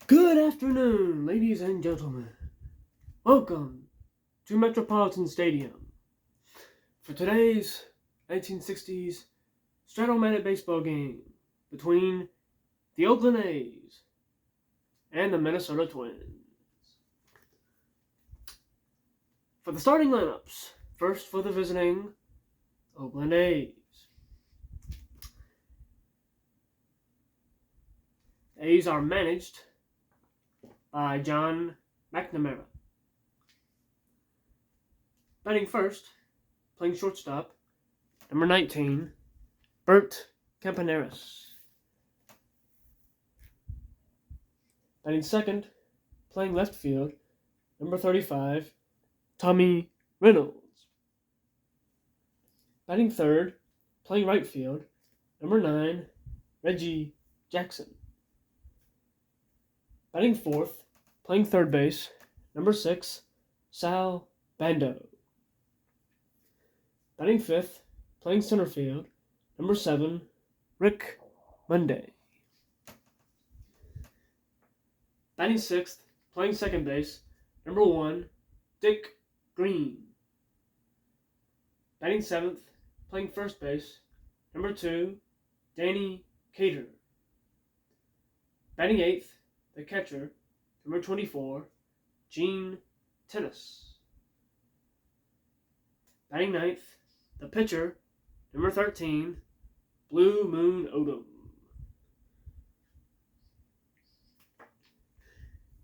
Good afternoon, ladies and gentlemen. Welcome to Metropolitan Stadium for today's 1960's Strat-O-Matic baseball game between the Oakland A's and the Minnesota Twins. For the starting lineups, first for the visiting Oakland A's. The A's are managed by John McNamara. Batting first, playing shortstop, number 19, Bert Campaneris. Batting second, playing left field, number 35, Tommy Reynolds. Batting third, playing right field, number 9, Reggie Jackson. Batting fourth, playing third base, number 6, Sal Bando. Batting fifth, playing center field, number 7, Rick Monday. Batting sixth, playing second base, number 1, Dick Green. Batting seventh, playing first base, number 2, Danny Cater. Batting eighth, the catcher, number 24, Gene Tennis. Batting ninth, the pitcher, number 13, Blue Moon Odom.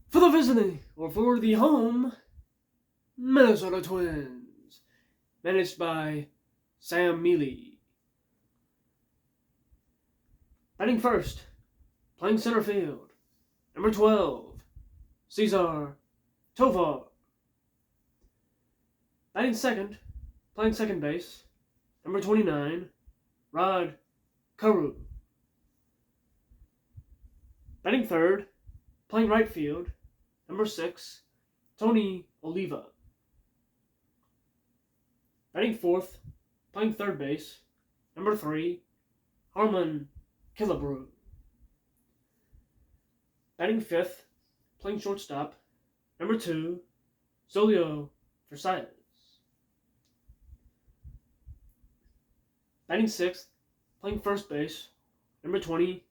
For the visiting, or for the home, Minnesota Twins, managed by Sam Mealy. Batting first, playing center field, number 12, Cesar Tovar. Batting second, playing second base, number 29, Rod Carew. Batting third, playing right field, number 6, Tony Oliva. Batting fourth, playing third base, number 3, Harmon Killebrew. Batting fifth, playing shortstop, number 2, Zolio Versailles. Batting sixth, playing first base, number 20,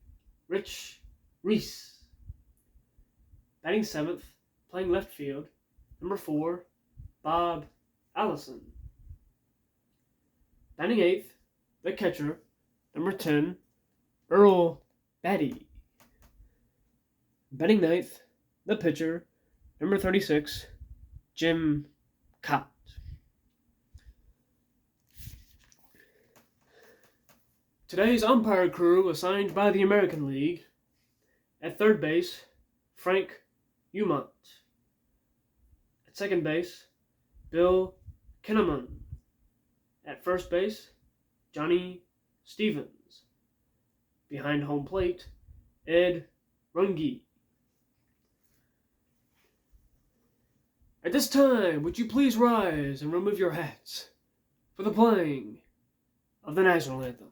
Rich Reese. Batting seventh, playing left field, number 4, Bob Allison. Batting eighth, the catcher, number 10, Earl Batty. Batting ninth, the pitcher, number 36, Jim Cott. Today's umpire crew assigned by the American League: at third base, Frank Umont. At second base, Bill Kinnaman. At first base, Johnny Stevens. Behind home plate, Ed Runge. At this time, would you please rise and remove your hats for the playing of the national anthem?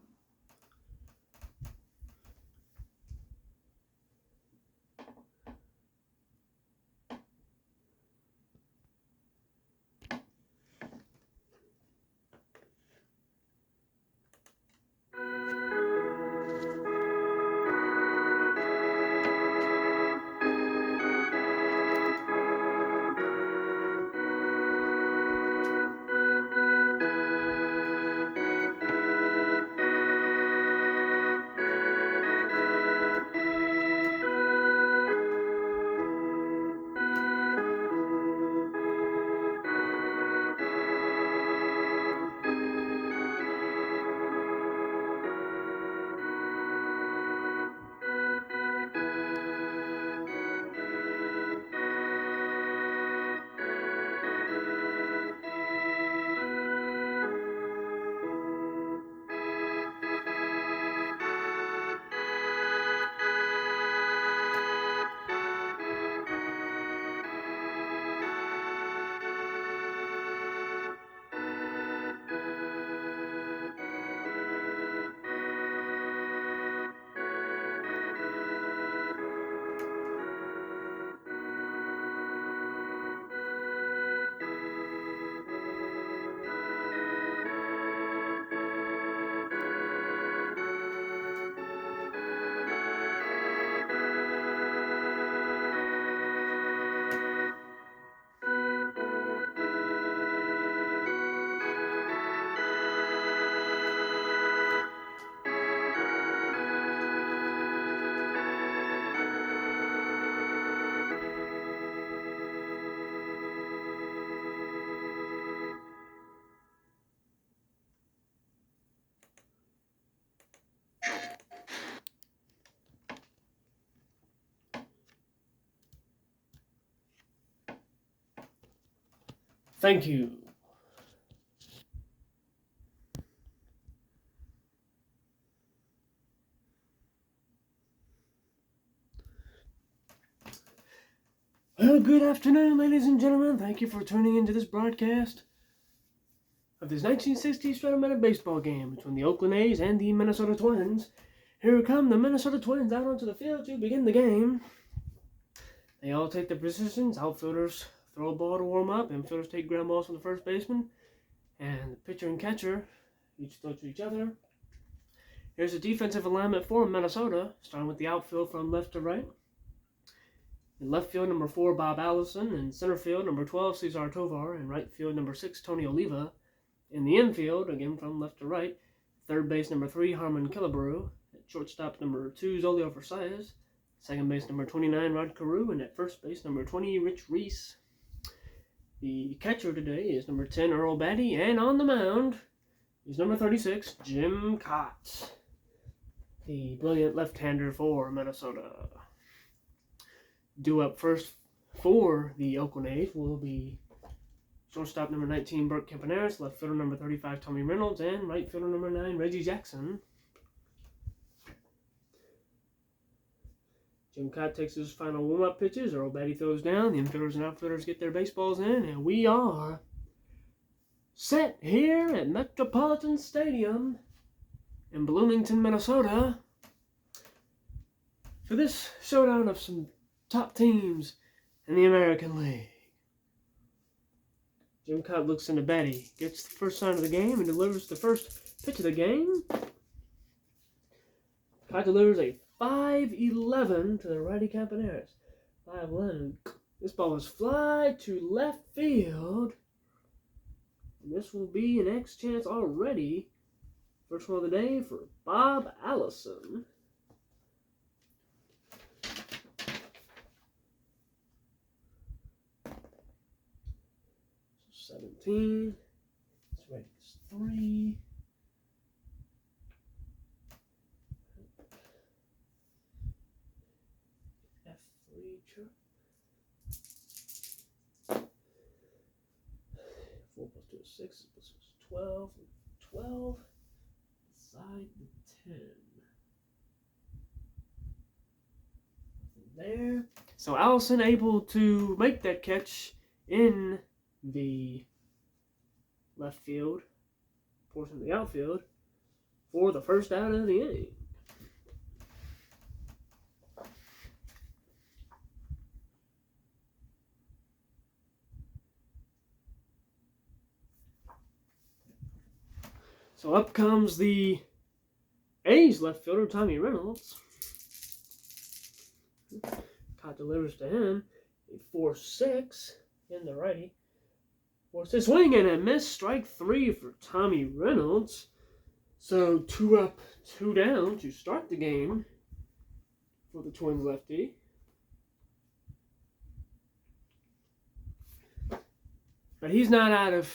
Thank you. Well, good afternoon, ladies and gentlemen. Thank you for tuning into this broadcast of this 1960s Strat-O-Matic baseball game between the Oakland A's and the Minnesota Twins. Here come the Minnesota Twins out onto the field to begin the game. They all take their positions. Outfielders throw a ball to warm up. Infielders take ground balls from the first baseman. And the pitcher and catcher each throw to each other. Here's the defensive alignment for Minnesota, starting with the outfield from left to right. In left field, number 4, Bob Allison. In center field, number 12, Cesar Tovar. In right field, number 6, Tony Oliva. In the infield, again from left to right, third base, number 3, Harmon Killebrew. At shortstop, number 2, Zolio Versailles. Second base, number 29, Rod Carew. And at first base, number 20, Rich Reese. The catcher today is number 10, Earl Batty. And on the mound is number 36, Jim Kaat, the brilliant left-hander for Minnesota. Due up first for the Oakland A's will be shortstop number 19, Bert Campaneris, left fielder number 35, Tommy Reynolds, and right fielder number 9, Reggie Jackson. Jim Kaat takes his final warm-up pitches. Earl Batty throws down. The infielders and outfielders get their baseballs in, and we are set here at Metropolitan Stadium in Bloomington, Minnesota, for this showdown of some top teams in the American League. Jim Kaat looks into Batty, gets the first sign of the game, and delivers the first pitch of the game. Kaat delivers a 5-11 to the righty Campaneris. 5-11. This ball is fly to left field. And this will be an X chance already. First one of the day for Bob Allison. So 17. Let's wait. It's 3. F3 chirp. 4 plus 2 is 6. Plus 6 is 12. 12. Side the 10. There. So Allison able to make that catch in the left field portion of the outfield for the first out of the inning. So up comes the A's left fielder, Tommy Reynolds. Kaat delivers to him a 4-6 in the righty. 4-6 swing and a miss. Strike 3 for Tommy Reynolds. So 2 up, 2 down to start the game for the Twins lefty. But he's not out of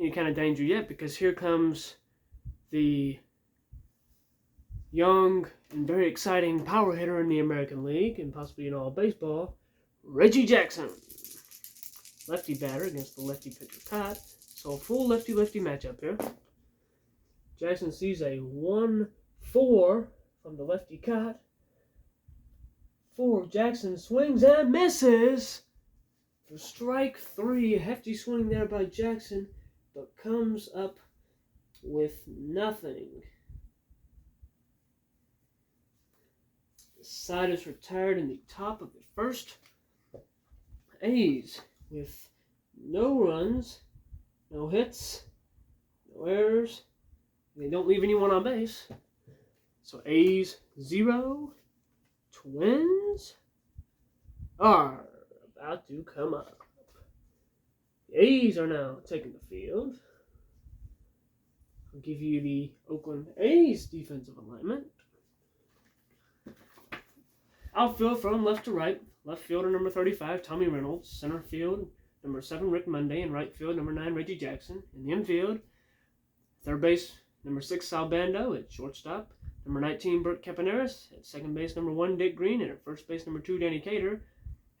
any kind of danger yet, because here comes the young and very exciting power hitter in the American League and possibly in all of baseball, Reggie Jackson. Lefty batter against the lefty pitcher Kaat. So a full lefty-lefty matchup here. Jackson sees a 1-4 from the lefty Kaat. 4, Jackson swings and misses for strike 3. A hefty swing there by Jackson, but comes up with nothing. The side is retired in the top of the first. A's with no runs, no hits, no errors. They don't leave anyone on base. So A's 0. Twins are about to come up. The A's are now taking the field. I'll give you the Oakland A's defensive alignment. Outfield from left to right. Left fielder number 35, Tommy Reynolds. Center field, number 7, Rick Monday. And right field, number 9, Reggie Jackson. In the infield, third base, number 6, Sal Bando. At shortstop, number 19, Bert Campaneris. At second base, number 1, Dick Green. And at first base, number 2, Danny Cater.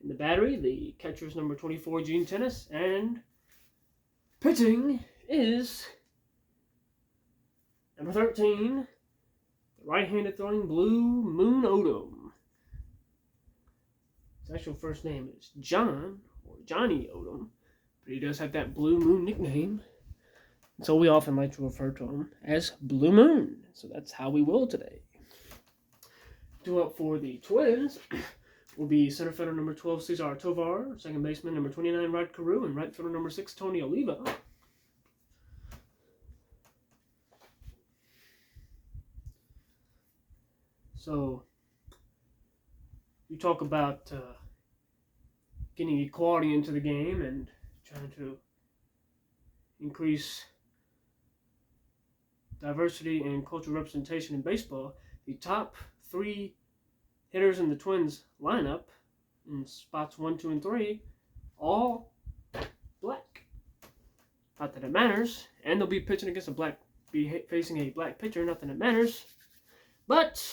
In the battery, the catcher is number 24, Gene Tennis. And Pitching is number 13, the right-handed throwing Blue Moon Odom. His actual first name is John, or Johnny Odom, but he does have that Blue Moon nickname. So we often like to refer to him as Blue Moon. So that's how we will today. Due up for the Twins will be center fielder number 12, Cesar Tovar, second baseman number 29, Rod Carew, and right fielder number 6, Tony Oliva. So you talk about getting equality into the game and trying to increase diversity and cultural representation in baseball. The top 3 hitters in the Twins lineup in spots 1, 2, and 3, all black. Not that it matters, and they'll be pitching against facing a black pitcher. Not that it matters, but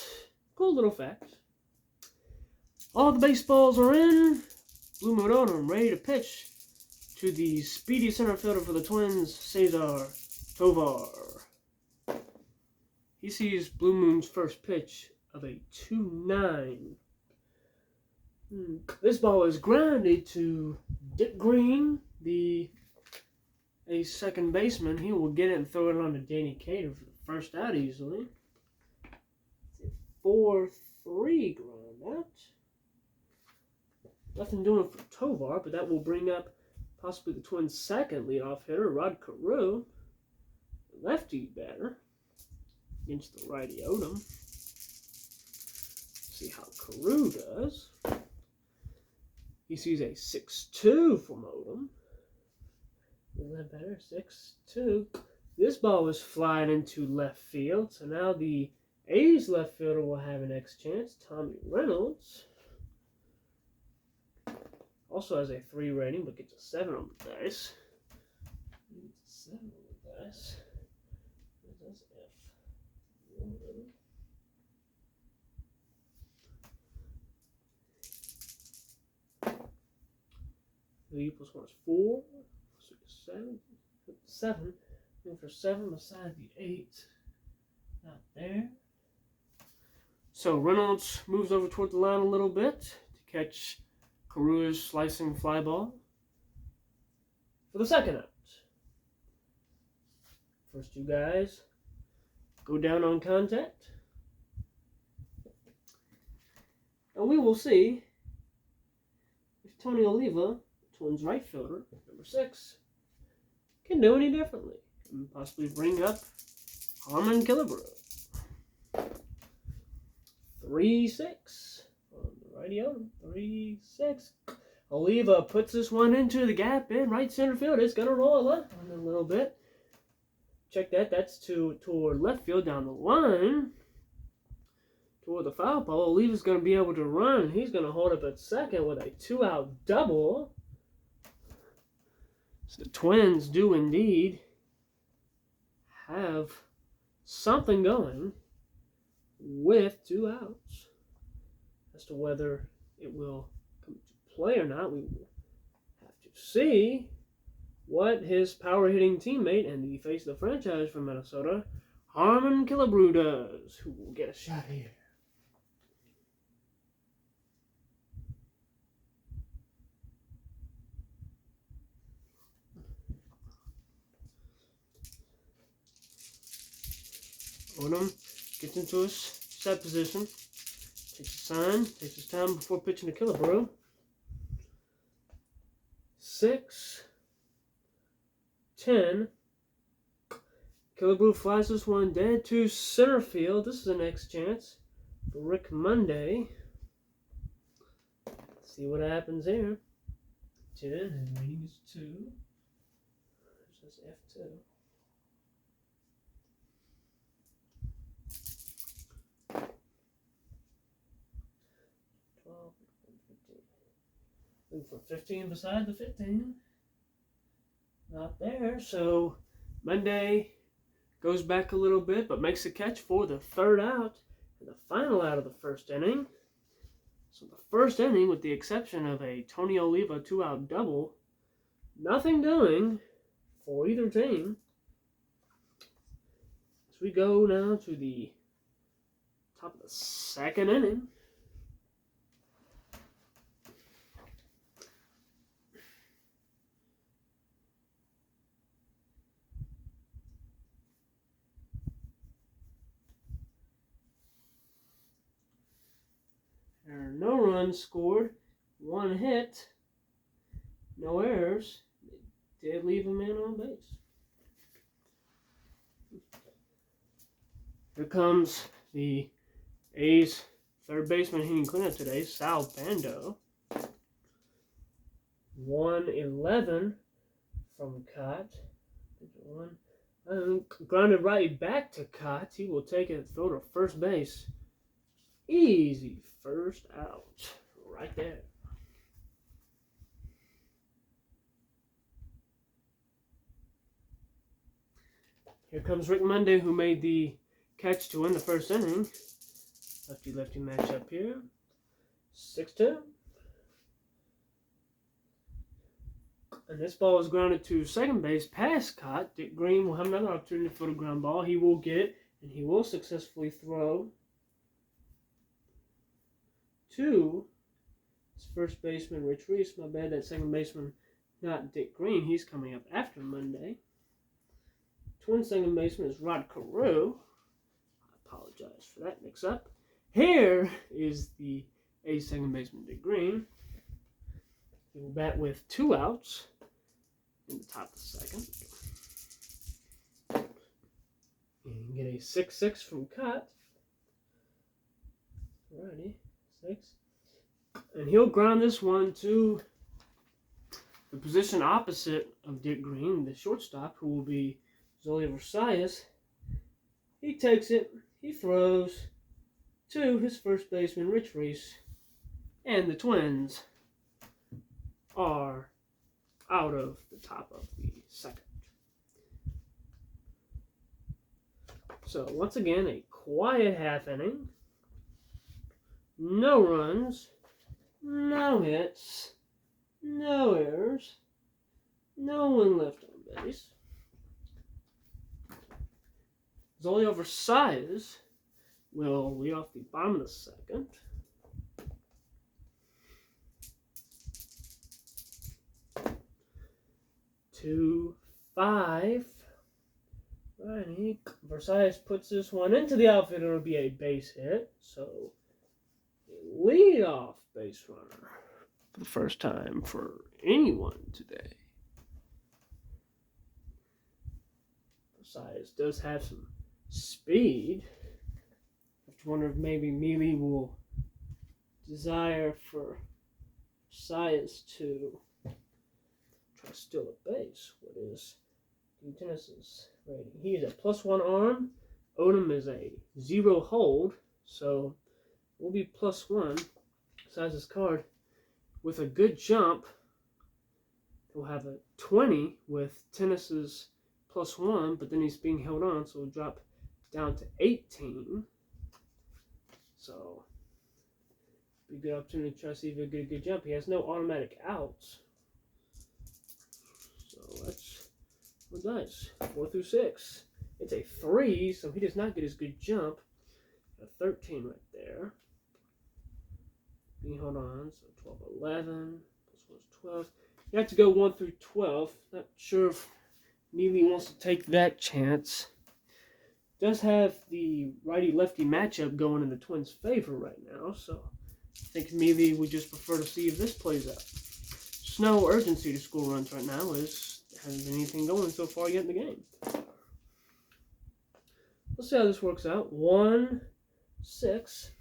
cool little fact. All the baseballs are in. Blue Moon Odom ready to pitch to the speedy center fielder for the Twins, Cesar Tovar. He sees Blue Moon's first pitch of a 2-9. This ball is grounded to Dick Green, a second baseman. He will get it and throw it on to Danny Cater for the first out easily. 4-3 ground out. Nothing doing for Tovar, but that will bring up possibly the Twins' second leadoff hitter, Rod Carew, lefty batter, against the righty Odom. See how Carew does. He sees a 6-2 from Odom. Isn't that better? 6-2. This ball is flying into left field, so now the A's left fielder will have an next chance. Tommy Reynolds also has a 3 rating, but gets a 7 on the dice. He gets a 7 on the dice. That's F1. 3 plus 1 is 4. So 7. 7. Looking for 7 beside the 8. Not there. So Reynolds moves over toward the line a little bit to catch Carew's slicing fly ball for the second out. First 2 guys go down on contact. And we will see if Tony Oliva, Twins right fielder, number 6, can do any differently and possibly bring up Harmon Killebrew. 3-6 on the righty Odom. 3-6. Oliva puts this one into the gap in right center field. It's gonna roll left on a little bit. Check that. That's toward left field down the line. Toward the foul pole. Oliva's gonna be able to run. He's gonna hold up at second with a 2-out double. So the Twins do indeed have something going with 2 outs. As to whether it will come to play or not, we will have to see what his power hitting teammate and the face of the franchise from Minnesota, Harmon Killebrew, does, who will get a shot here. Odom gets into his set position, takes a sign, takes his time before pitching to Killebrew. 6-10. Killebrew flies this one dead to center field. This is the next chance for Rick Monday. Let's see what happens here. 10, his rating is 2. There's F2. Looking for 15 beside the 15. Not there. So Monday goes back a little bit, but makes a catch for the 3rd out and the final out of the 1st inning. So the 1st inning, with the exception of a Tony Oliva 2-out double, nothing doing for either team. As we go now to the top of the second inning. There are no runs scored, 1 hit, no errors. They did leave a man on base. Here comes the A's third baseman hitting cleanup today, Sal Bando. 1-11 from Cott. Grounded right back to Cott. He will take it, throw to first base. Easy first out right there. Here comes Rick Monday, who made the catch to win the first inning. Lefty-lefty matchup here. 6-2. And this ball is grounded to second base past Cott. Dick Green will have another opportunity for the ground ball. He will get it, and he will successfully throw to his first baseman, Rich Reese. My bad, that second baseman, not Dick Green. He's coming up after Monday. Twin second baseman is Rod Carew. I apologize for that mix-up. Here is the A's second baseman, Dick Green. He will bat with 2 outs in the top of the second. And get a 6-6 from Cott. Alrighty, 6. And he'll ground this one to the position opposite of Dick Green, the shortstop, who will be Zolio Versailles. He takes it, he throws to his first baseman, Rich Reese, and the Twins are out of the top of the second. So once again, a quiet half inning. No runs, no hits, no errors, no one left on base. Zolio Versailles will lead off the bottom of the second. Two, 5. Righty. Versailles puts this one into the outfield. It'll be a base hit. So, a leadoff base runner for the first time for anyone today. Versailles does have some speed. I have to wonder if maybe Mealy will desire for Versailles to try to steal a base. What is Tennis's rating? He is a +1 arm. Odom is a 0 hold, so will be +1. Besides his card, with a good jump, he'll have a 20 with Tennis's +1, but then he's being held on, so he'll drop down to 18. So, be a good opportunity to try to see if he'll get a good jump. He has no automatic outs. So let's roll dice. 4 through 6. It's a 3, so he does not get his good jump. A 13 right there. Being held on, so 12, 11. +1 is 12. You have to go 1 through 12. Not sure if Neely wants to take that chance. Does have the righty-lefty matchup going in the Twins' favor right now, so I think Mealy would just prefer to see if this plays out. There's no urgency to score runs right now, as there hasn't been anything going so far yet in the game. Let's see how this works out. 1, 6.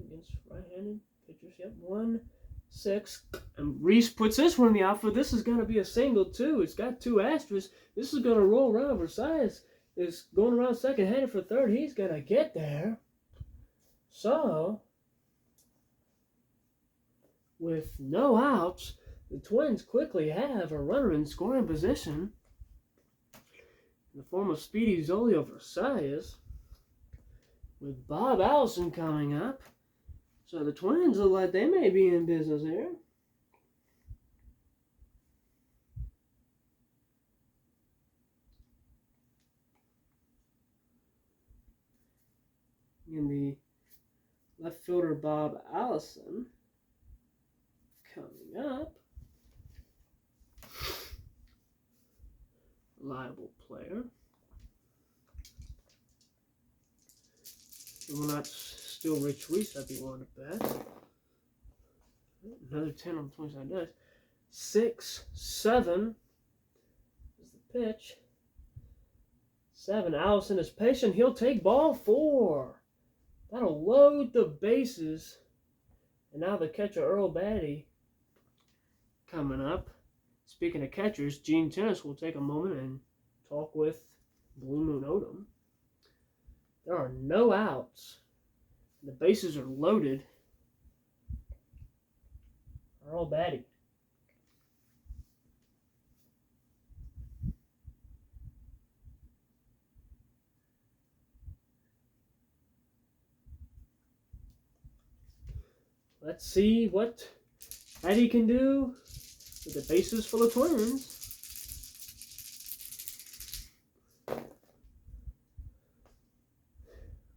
Against right-handed pitchers, yep. 1, 6. And Reese puts this one in the outfield. This is going to be a single, too. It's got 2 asterisks. This is going to roll around. Versailles is going around second, headed for third. He's going to get there. So, with no outs, the Twins quickly have a runner in scoring position in the form of Speedy Zolio Versailles, with Bob Allison coming up. So the Twins look like they may be in business here. left fielder Bob Allison. Coming up, reliable player. It will not steal Rich Reese, I'd be willing to bet. Another 10 on the 20 side dice. 6, 7 is the pitch. 7. Allison is patient. He'll take ball 4. That'll load the bases. And now the catcher, Earl Batty, coming up. Speaking of catchers, Gene Tennis will take a moment and talk with Blue Moon Odom. There are no outs. The bases are loaded. Earl Batty. Let's see what Batty can do with the bases full of Twins.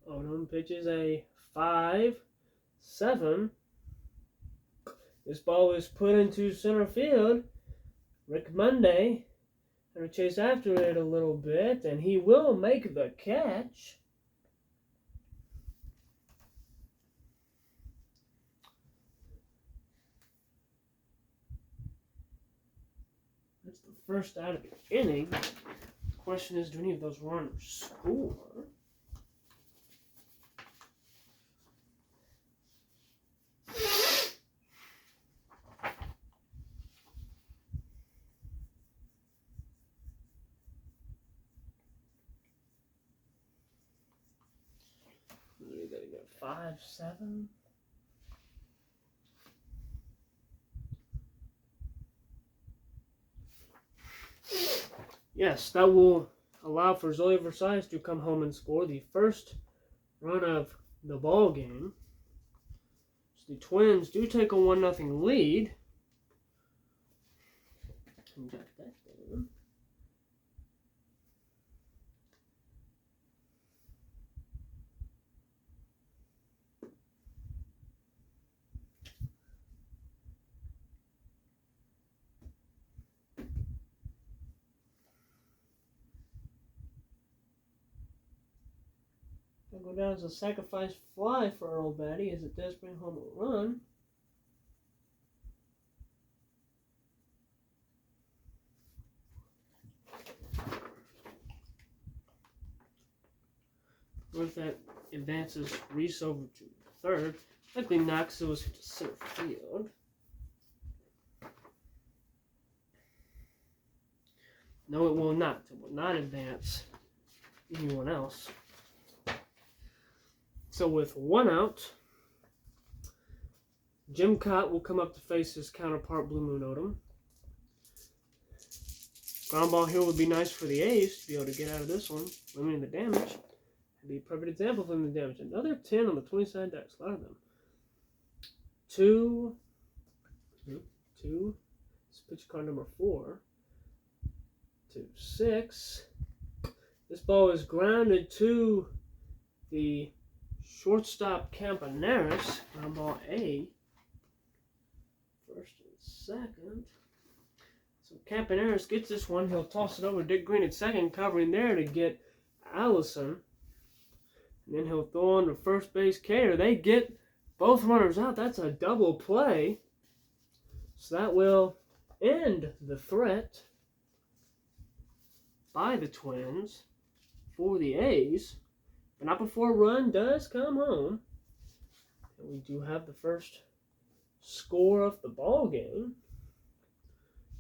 Odom pitches a 5-7. This ball is put into center field. Rick Monday going to chase after it a little bit, and he will make the catch. That's the first out of the inning. The question is, do any of those runners score? We gotta go 5-7. Yes, that will allow for Zoe Versailles to come home and score the first run of the ball game. So the Twins do take a 1-0 lead. Got that down. Go down as a sacrifice fly for Earl Batty as it does bring home a run. Once that advances Reese over to third, likely knocks those to center field. No, it will not. It will not advance anyone else. So with 1 out, Jim Cott will come up to face his counterpart, Blue Moon Odom. Ground ball here would be nice for the A's to be able to get out of this one, limiting the damage. It'd be a perfect example of limiting the damage. Another 10 on the 20 side dice, a lot of them. 2. This pitch card number 4. 2-6. This ball is grounded to the shortstop Campaneris. Ground ball A. First and second. So Campaneris gets this one. He'll toss it over to Dick Green at second, covering there to get Allison. And then he'll throw on to first base Cater. They get both runners out. That's a double play. So that will end the threat by the Twins for the A's. But not before a run does come home. And we do have the first score of the ball game.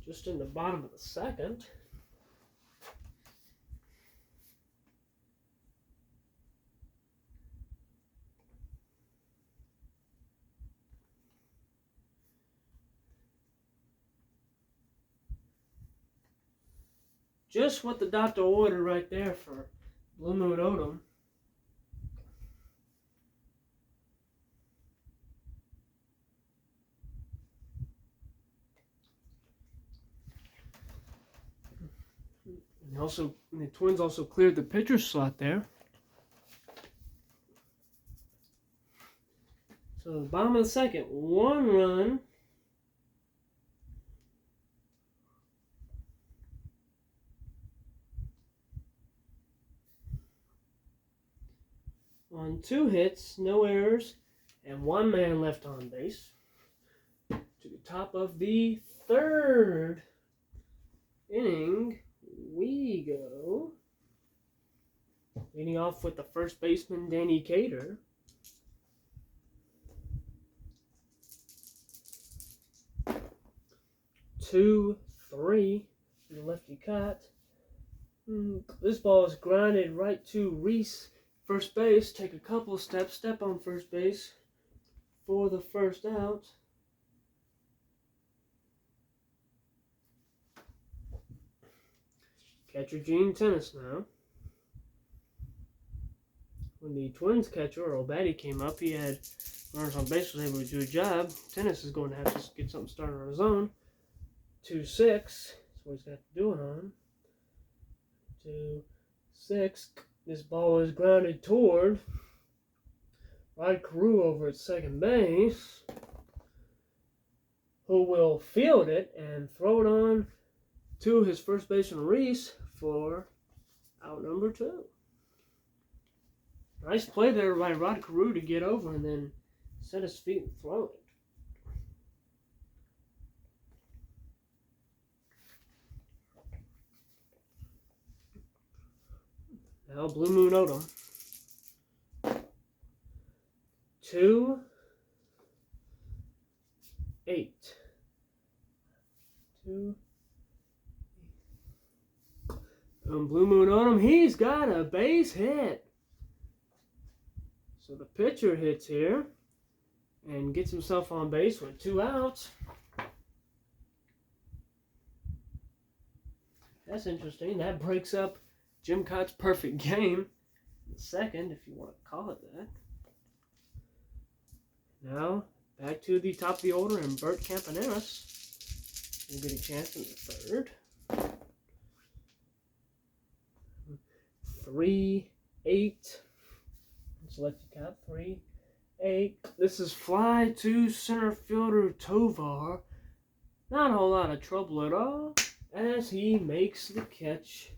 Just in the bottom of the second. Just what the doctor ordered right there for Blue Moon Odom. And the Twins also cleared the pitcher slot there. So the bottom of the second, 1 run. On 2 hits, no errors, and 1 man left on base. To the top of the 3rd inning, we go. Leading off with the first baseman, Danny Cater. Two, 3, the lefty cut. This ball is grounded right to Reese, first base. Take a couple steps, step on first base for the first out. Catcher Gene Tennis now. When the Twins catcher, O'Batty, came up, he had runners on base, was able to do a job. Tennis is going to have to get something started on his own. 2-6. That's what he's got to do it on. 2-6. This ball is grounded toward Rod Carew over at second base, who will field it and throw it on to his first baseman, Reese, for out number 2. Nice play there by Rod Carew to get over and then set his feet and throw it. Now Blue Moon Odom. 2-8. Blue Moon Odom, he's got a base hit. So the pitcher hits here and gets himself on base with 2 outs. That's interesting. That breaks up Jim Cott's perfect game. The second, if you want to call it that. Now, back to the top of the order, and Bert Campaneris will get a chance in the 3rd. 3-8. Lefty cut, 3-8. This is fly to center fielder Tovar. Not a whole lot of trouble at all, as he makes the catch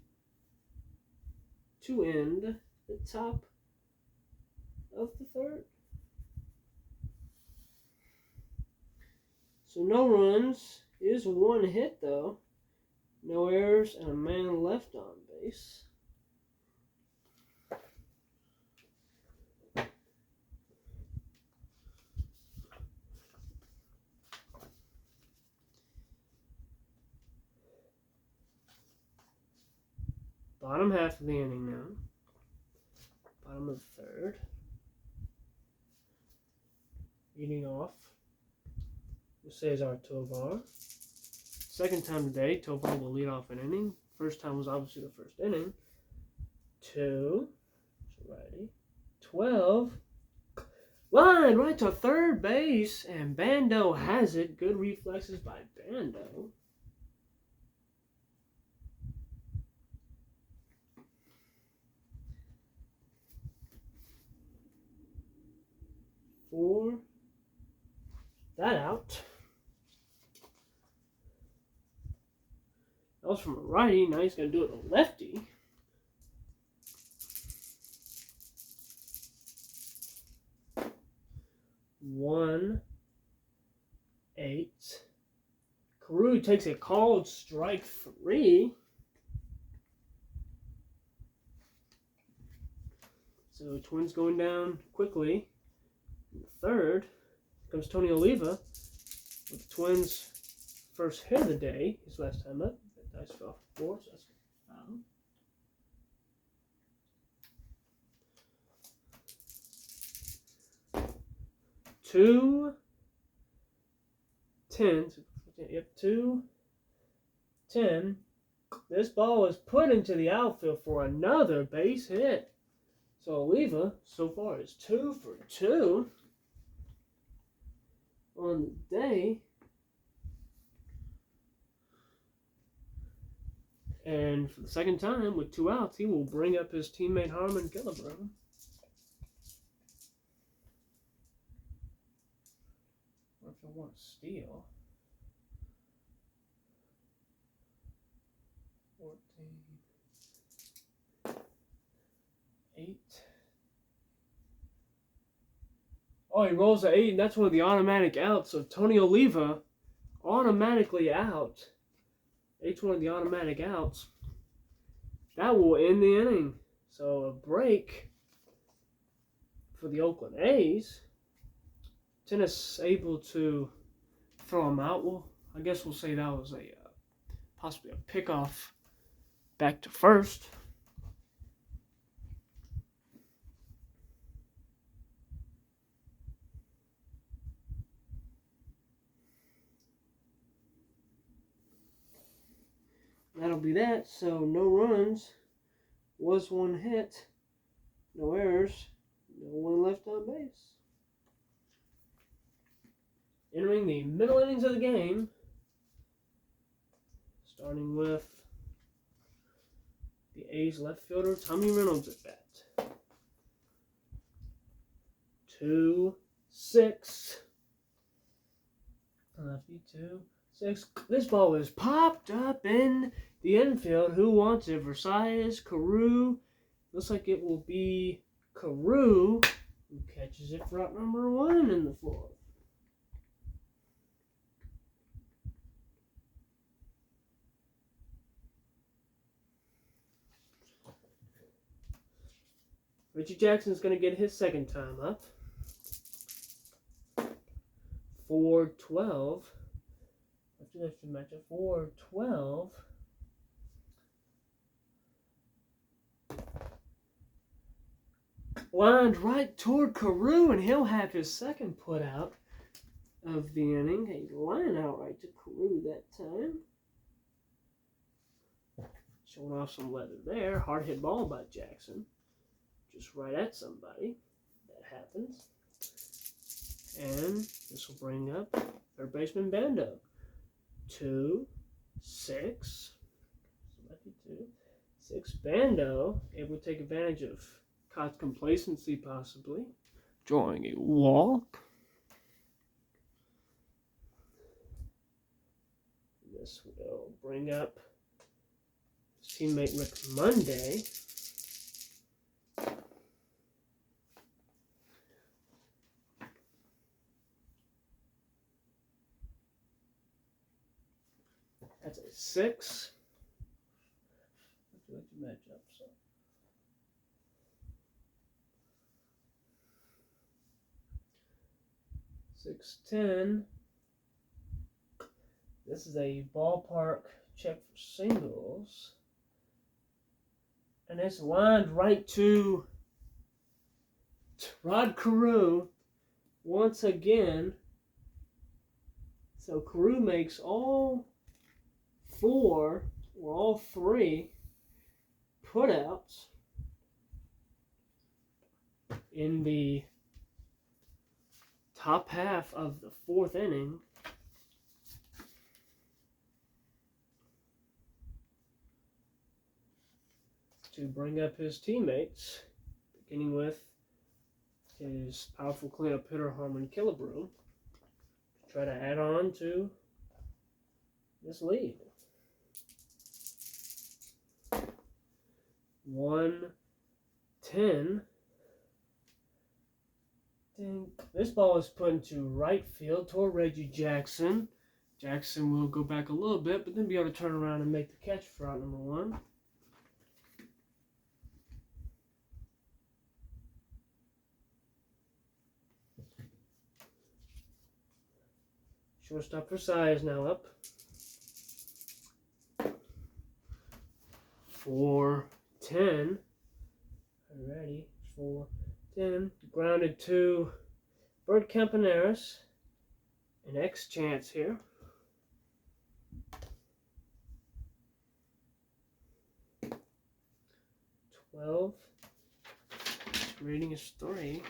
to end the top of the 3rd. So no runs is 1 hit though. No errors and a man left on base. Bottom half of the inning now. Bottom of the 3rd. Leading off with Cesar Tovar. Second time today, Tovar will lead off an inning. First time was obviously the first inning. 2. Righty. 12. Line right to third base, and Bando has it. Good reflexes by Bando. For that out. That was from a righty. Now he's going to do it with a lefty. One, 8. Carew takes a called strike 3. So Twins going down quickly. In the 3rd comes Tony Oliva with the Twins' first hit of the day. His last time up. That dice fell for 4, so that's foul. Two, 10. Yep, 2-10. This ball is put into the outfield for another base hit. So Oliva so far is 2 for 2 on the day. And for the second time with 2 outs, he will bring up his teammate Harmon Killebrew. Or if I want to steal. 14. 8. Oh, he rolls an 8, and that's one of the automatic outs. So Tony Oliva automatically out. 8's one of the automatic outs. That will end the inning. So a break for the Oakland A's. Tennis able to throw him out. Well, I guess we'll say that was a possibly a pickoff back to first. That'll be that. So no runs, was one hit, no errors, no one left on base. Entering the middle innings of the game, starting with the A's left fielder Tommy Reynolds at bat. 2-6. Lefty 2-6. This ball is popped up in the infield. Who wants it? Versailles, Carew. Looks like it will be Carew who catches it for out number 1 in the fourth. Richie Jackson's going to get his second time up. 4-12. After that matchup, 4-12. Lined right toward Carew, and he'll have his second put out of the inning. A line out right to Carew that time. Showing off some leather there. Hard hit ball by Jackson. Just right at somebody. That happens. And this will bring up third baseman Bando. 2-6. Lucky 2-6. Bando able to take advantage of Cott's complacency, possibly. Drawing a walk. This will bring up his teammate Rick Monday. That's a 6. Let's let you match up. So 6-10. This is a ballpark check for singles. And it's lined right to Rod Carew once again. So Carew makes all 4 or all 3 putouts in the top half of the 4th inning. To bring up his teammates, beginning with his powerful cleanup hitter Harmon Killebrew, to try to add on to this lead. 1-10. This ball is put into right field toward Reggie Jackson. Jackson will go back a little bit, but then be able to turn around and make the catch for out number 1. Shortstop Versailles is now up. 4-10. Alrighty. 4-10. Grounded to Bert Campaneris. An X chance here. 12. Rating is 3.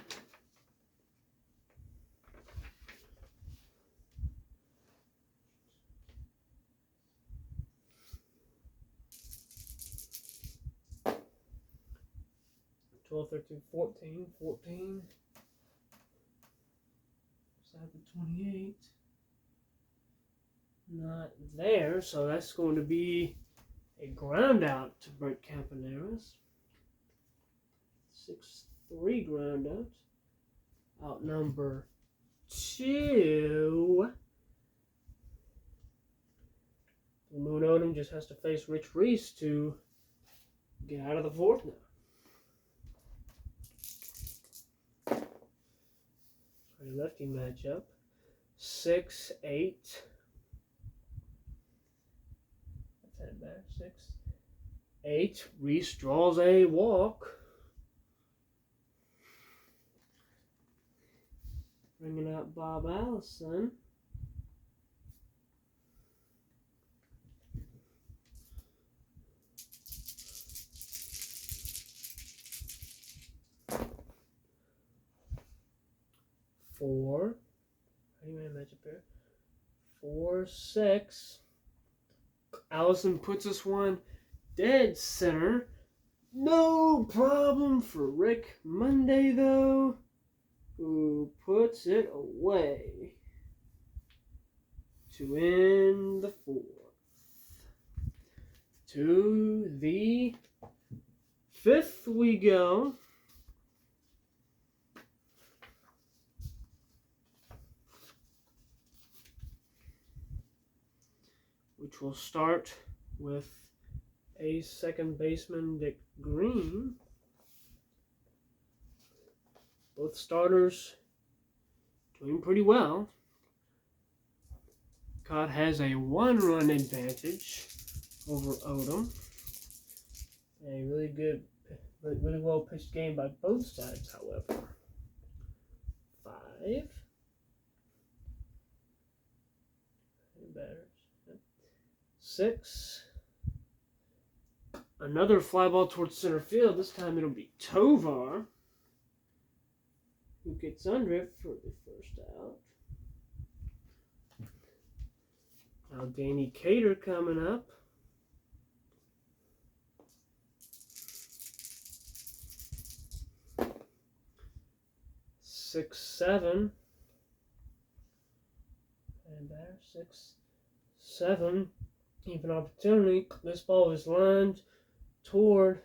Twelve, 13, 14. 14. So I have the 28. Not there, so that's going to be a ground out to Brent Campaneris. 6-3 ground out. Out number 2. Moon Odom just has to face Rich Reese to get out of the 4th now. Pretty lefty matchup. 6-8. That's that better. 6-8. Reese draws a walk. Bringing out Bob Allison. Four. How do you want to match up here? 4-6. Allison puts us one dead center. No problem for Rick Monday, though, who puts it away to end the 4th. To the 5th we go. Which will start with a second baseman, Dick Green. Both starters doing pretty well. Cott has a 1-run advantage over Odom. A really well pitched game by both sides, however. 5. Batters. 6. Another fly ball towards center field. This time it'll be Tovar who gets under it for the first out. Now Danny Cater coming up. Six, 7. And there, 6-7. Even opportunity. This ball is lined toward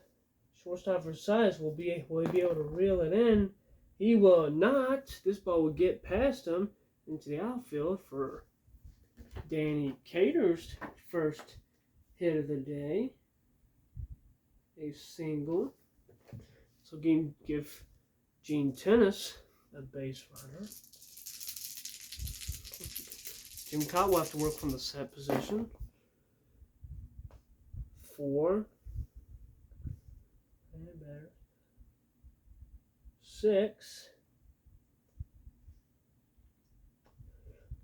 shortstop for size. Will he be able to reel it in? He will not. This ball will get past him into the outfield for Danny Cater's first hit of the day. A single. So give Gene Tennis a base runner. Jim Cott will have to work from the set position. 4. And better. 6.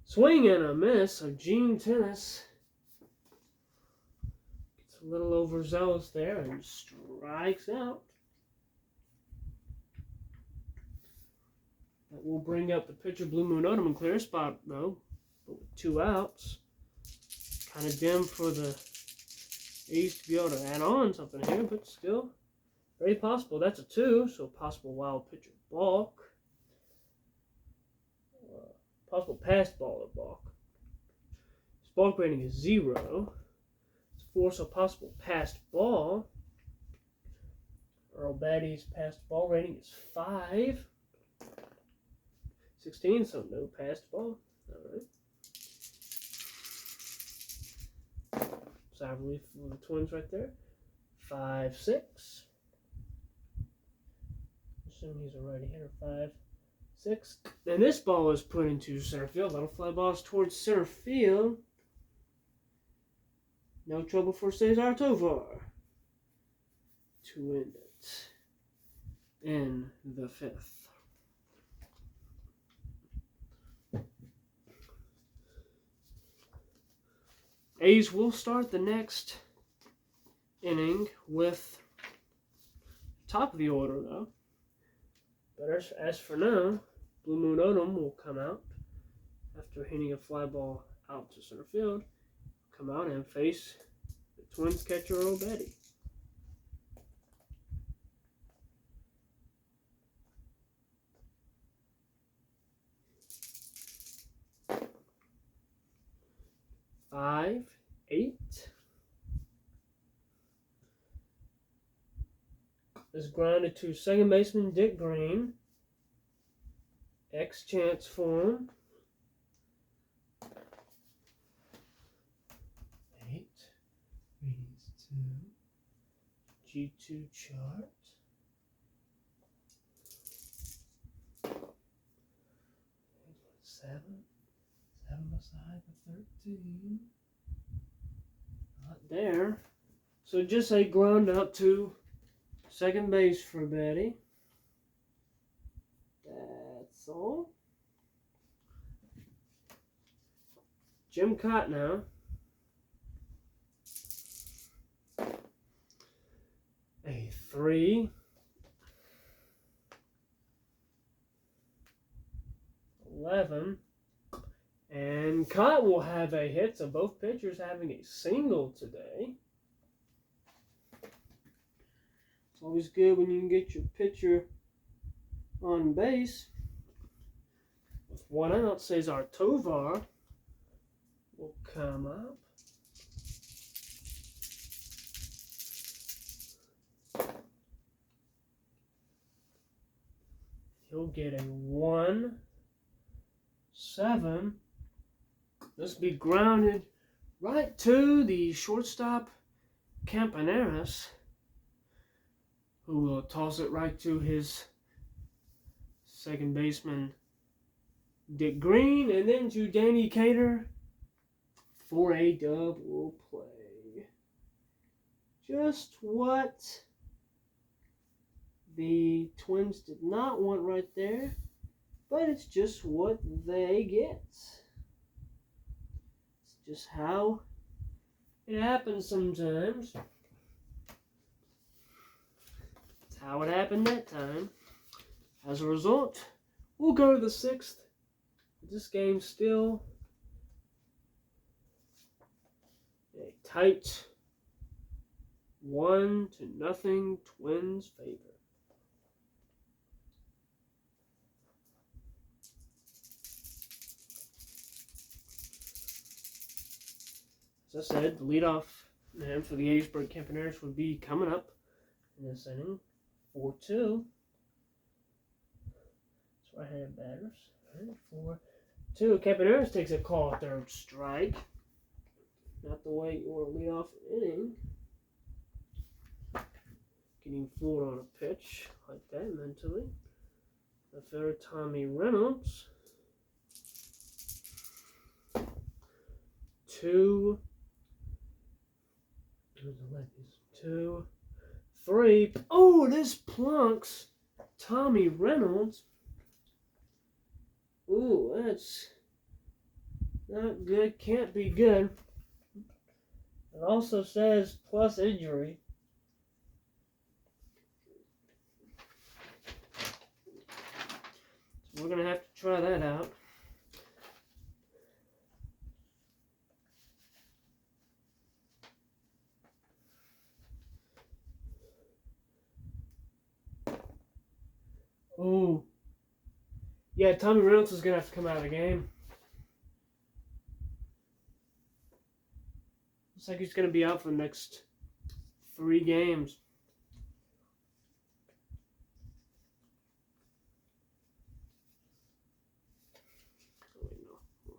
Swing and a miss. So Gene Tennis gets a little overzealous there and strikes out. That will bring up the pitcher Blue Moon Odom in clear spot though. But with 2 outs. Kind of dim for the A's to be able to add on something here, but still very possible. That's a 2, so possible wild pitch or balk. Possible passed ball or balk. His balk rating is 0. It's 4, so possible passed ball. Earl Batty's passed ball rating is 5. 16, so no passed ball. All right. Side relief for the Twins right there. 5-6. Assuming he's a righty hitter. 5-6. And this ball is put into center field. That'll fly balls towards center field. No trouble for Cesar Tovar to end it in the 5th. A's will start the next inning with top of the order, though. But as for now, Blue Moon Odom will come out after hitting a fly ball out to center field. Come out and face the Twins catcher, Earl Batty. 5-8. Is grounded to second baseman Dick Green. X chance for him. 8 reads to G2 chart. 7 beside the 13. Not there. So just a ground out to second base for Betty. That's all. Jim Cott now. A 3. 11. And Cott will have a hit, so both pitchers having a single today. It's always good when you can get your pitcher on base. With one out, Cesar Tovar will come up. He'll get a 1-7. This will be grounded right to the shortstop Campaneris, who will toss it right to his second baseman Dick Green, and then to Danny Cater for a double play. Just what the Twins did not want right there, but it's just what they get. It's just how it happens sometimes. It's how it happened that time. As a result, we'll go to the 6th. This game's still a tight 1-0 Twins favor. As I said, the leadoff man for the A'sburg Campaneris would be coming up in this inning. 4-2. That's right-handed batters. 4-2. Campaneris takes a call, third strike. Not the way you want to lead off an inning. Getting fooled on a pitch like that mentally. The third, Tommy Reynolds. 2. 2, 3. Oh, this plunks Tommy Reynolds. Ooh, that's not good. Can't be good. It also says plus injury. So we're going to have to try that out. Oh. Yeah, Tommy Reynolds is going to have to come out of the game. Looks like he's going to be out for the next 3 games. Oh, wait, no.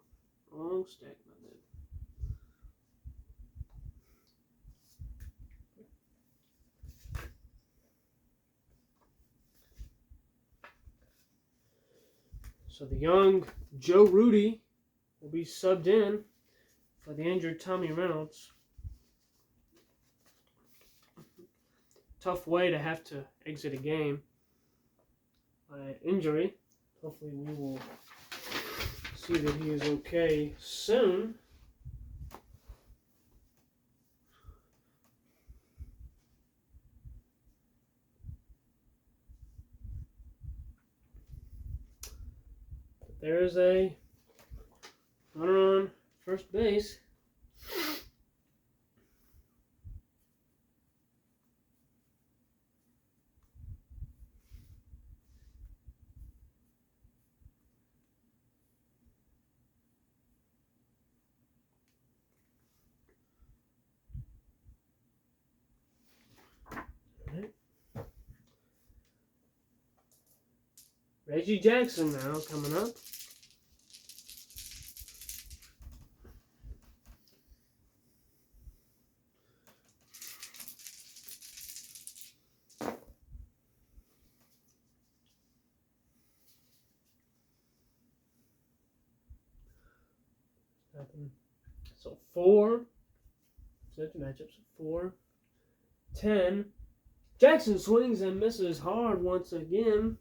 Wrong stack, my bad. So the young Joe Rudy will be subbed in for the injured Tommy Reynolds. Tough way to have to exit a game by injury. Hopefully we will see that he is okay soon. There's a runner on first base. Reggie Jackson now coming up. So 4. Such matchups. 4, 10. Jackson swings and misses hard once again.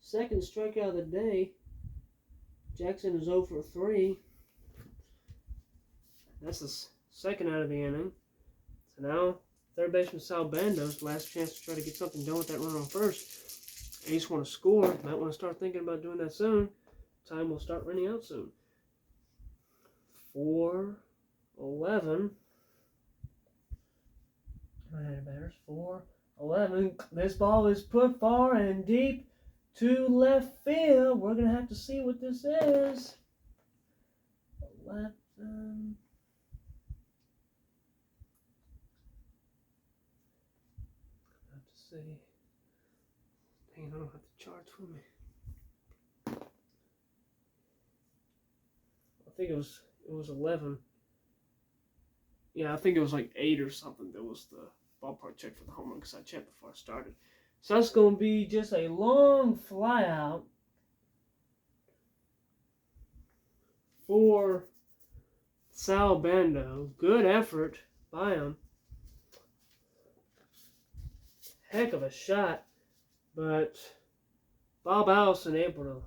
Second strikeout of the day. Jackson is 0 for 3. That's the second out of the inning. So now, third baseman Sal Bandos, last chance to try to get something done with that runner on first. Ace want to score. Might want to start thinking about doing that soon. Time will start running out soon. 4, 11. Right, batters. 4, 11. This ball is put far and deep to left field. We're going to have to see what this is. 11. Have to see. Dang, I don't have the charts with me. I think it was 11. Yeah, I think it was like 8 or something. That was the ballpark check for the home run because I checked before I started. So that's going to be just a long fly out for Sal Bando. Good effort by him. Heck of a shot, but Bob Allison able to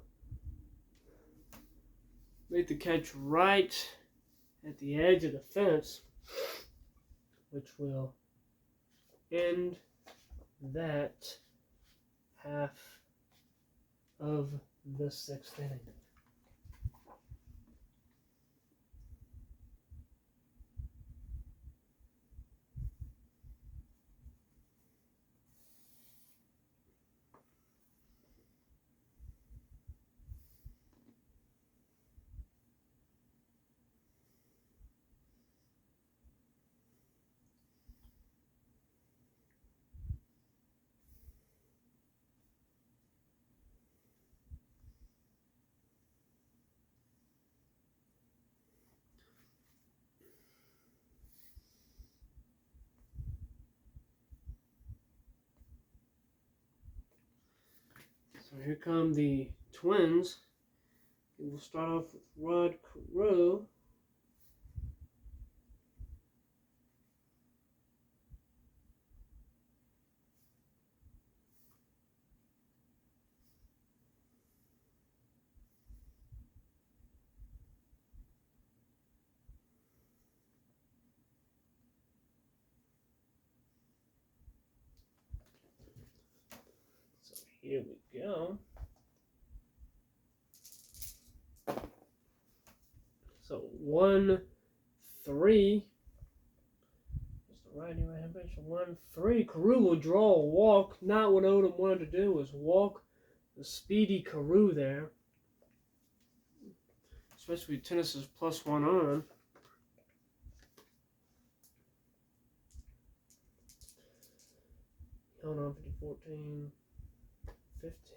make the catch right at the edge of the fence, which will end that half of the 6th inning. So here come the Twins. We'll start off with Rod Carew. So here we go. So 1-3. What's the righty right-hand pitcher? 1-3. Carew will draw a walk. Not what Odom wanted to do, was walk the speedy Carew there. Especially with tennis's +1 on. Held on 14, 15.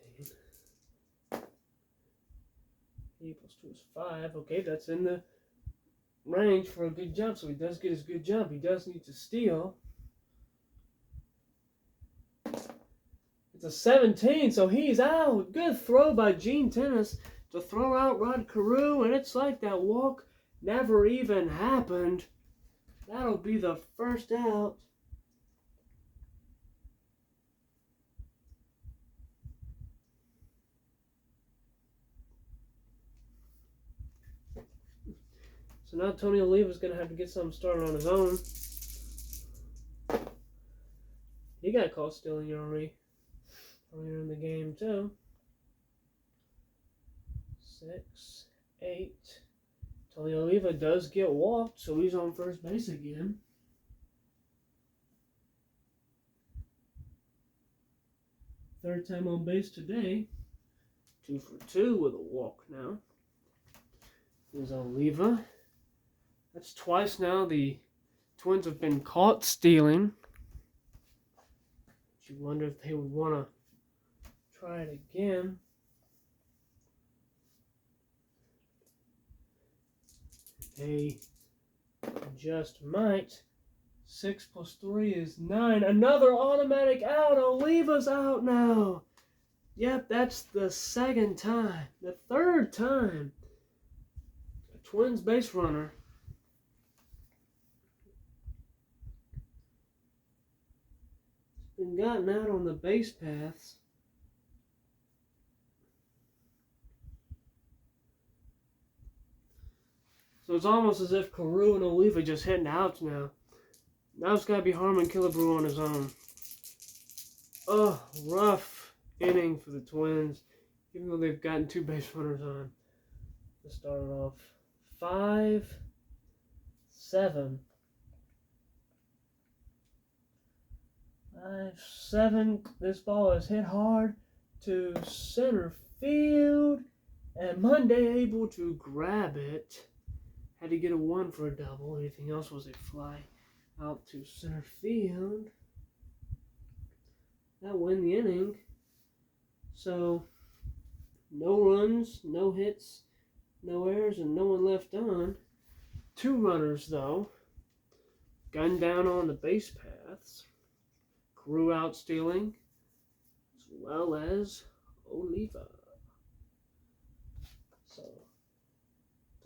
E +2 is 5. Okay, that's in the range for a good jump. So he does get his good jump. He does need to steal. It's a 17, so he's out. Good throw by Gene Tennis to throw out Rod Carew, and it's like that walk never even happened. That'll be the first out. So now Tony Oliva's going to have to get something started on his own. He got caught stealing earlier in the game, too. 6, 8. Tony Oliva does get walked, so he's on first base again. Third time on base today. 2 for 2 with a walk now. Here's Oliva. That's twice now the Twins have been caught stealing. You wonder if they would want to try it again. They just might. 6 plus 3 is 9. Another automatic out. Oliva's out now. Yep, that's the second time. The third time. A Twins base runner. Been gotten out on the base paths. So it's almost as if Carew and Oliva just hitting outs now. Now it's got to be Harmon Killebrew on his own. Oh, rough inning for the Twins, even though they've gotten 2 base runners on to start it off. 5-7. 5-7. This ball is hit hard to center field, and Monday able to grab it. Had to get a 1 for a double. Anything else was a fly out to center field. That win the inning. So, no runs, no hits, no errors, and no one left on. 2 runners, though. Gunned down on the base paths. Carew out stealing, as well as Oliva. So,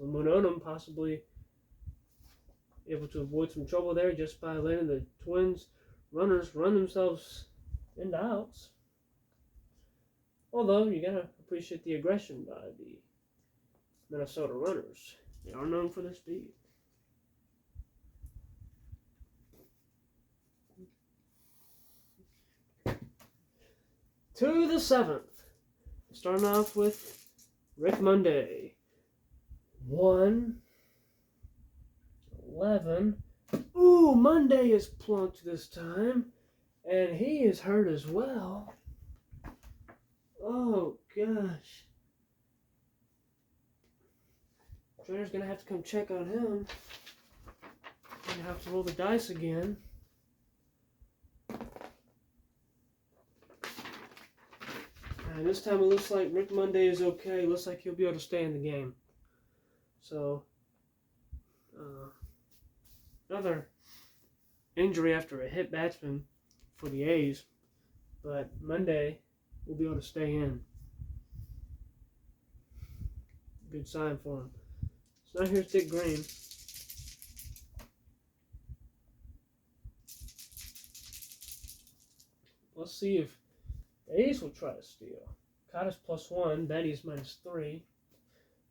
Mononum possibly able to avoid some trouble there just by letting the Twins runners run themselves into outs. Although, you gotta appreciate the aggression by the Minnesota runners. They are known for their speed. To the 7th. Starting off with Rick Monday. 1-11. Ooh, Monday is plunked this time. And he is hurt as well. Oh, gosh. Trainer's going to have to come check on him. Going to have to roll the dice again. And this time it looks like Rick Monday is okay. Looks like he'll be able to stay in the game. So, another injury after a hit batsman for the A's. But Monday will be able to stay in. Good sign for him. So now here's Dick Green. Let's see if the A's will try to steal. Cottis +1, Betty's -3.